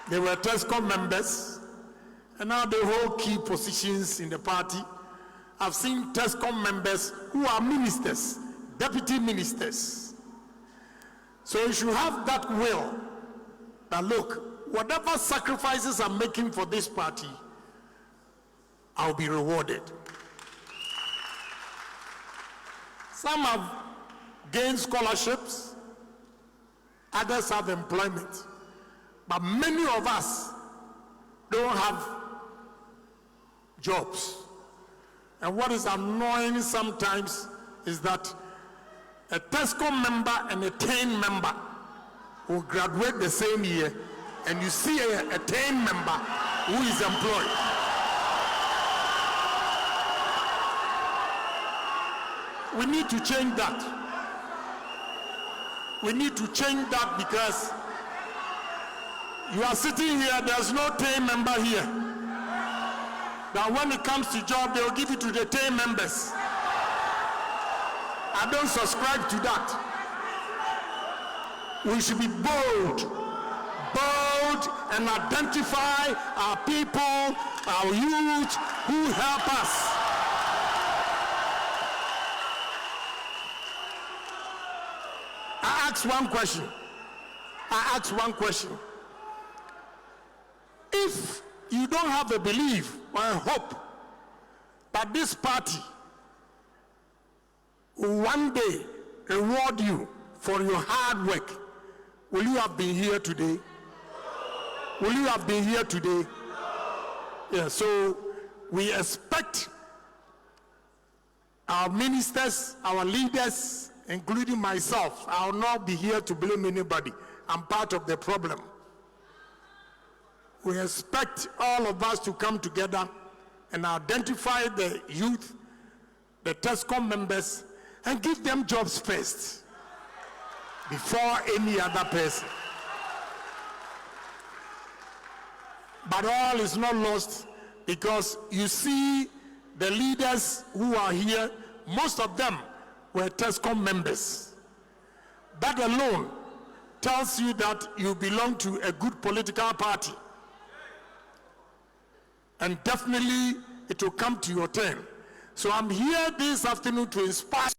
They were Tescon members, and now they hold key positions in the party. I've seen Tescon members who are ministers, deputy ministers. So you should have that will that, look, whatever sacrifices I'm making for this party, I'll be rewarded. Some have gained scholarships, others have employment, but many of us don't have jobs. And what is annoying sometimes is that a Tescon member and a TAIN member will graduate the same year, and you see a TAIN member who is employed. We need to change that. We need to change that, because you are sitting here, there's no TAIN member here. That when it comes to job, they'll give it to the TAIN members. I don't subscribe to that. We should be bold and identify our people, our youth who help us. I ask one question. If you don't have a belief or a hope that this party will one day reward you for your hard work, will you have been here today? Will you have been here today? Yeah, so we expect our ministers, our leaders, including myself. I will not be here to blame anybody. I'm part of the problem. We expect all of us to come together and identify the youth, the Tescon members, and give them jobs first before any other person. But all is not lost, because you see the leaders who are here, most of them were Tescon members. That alone tells you that you belong to a good political party. And definitely it will come to your turn. So I'm here this afternoon to inspire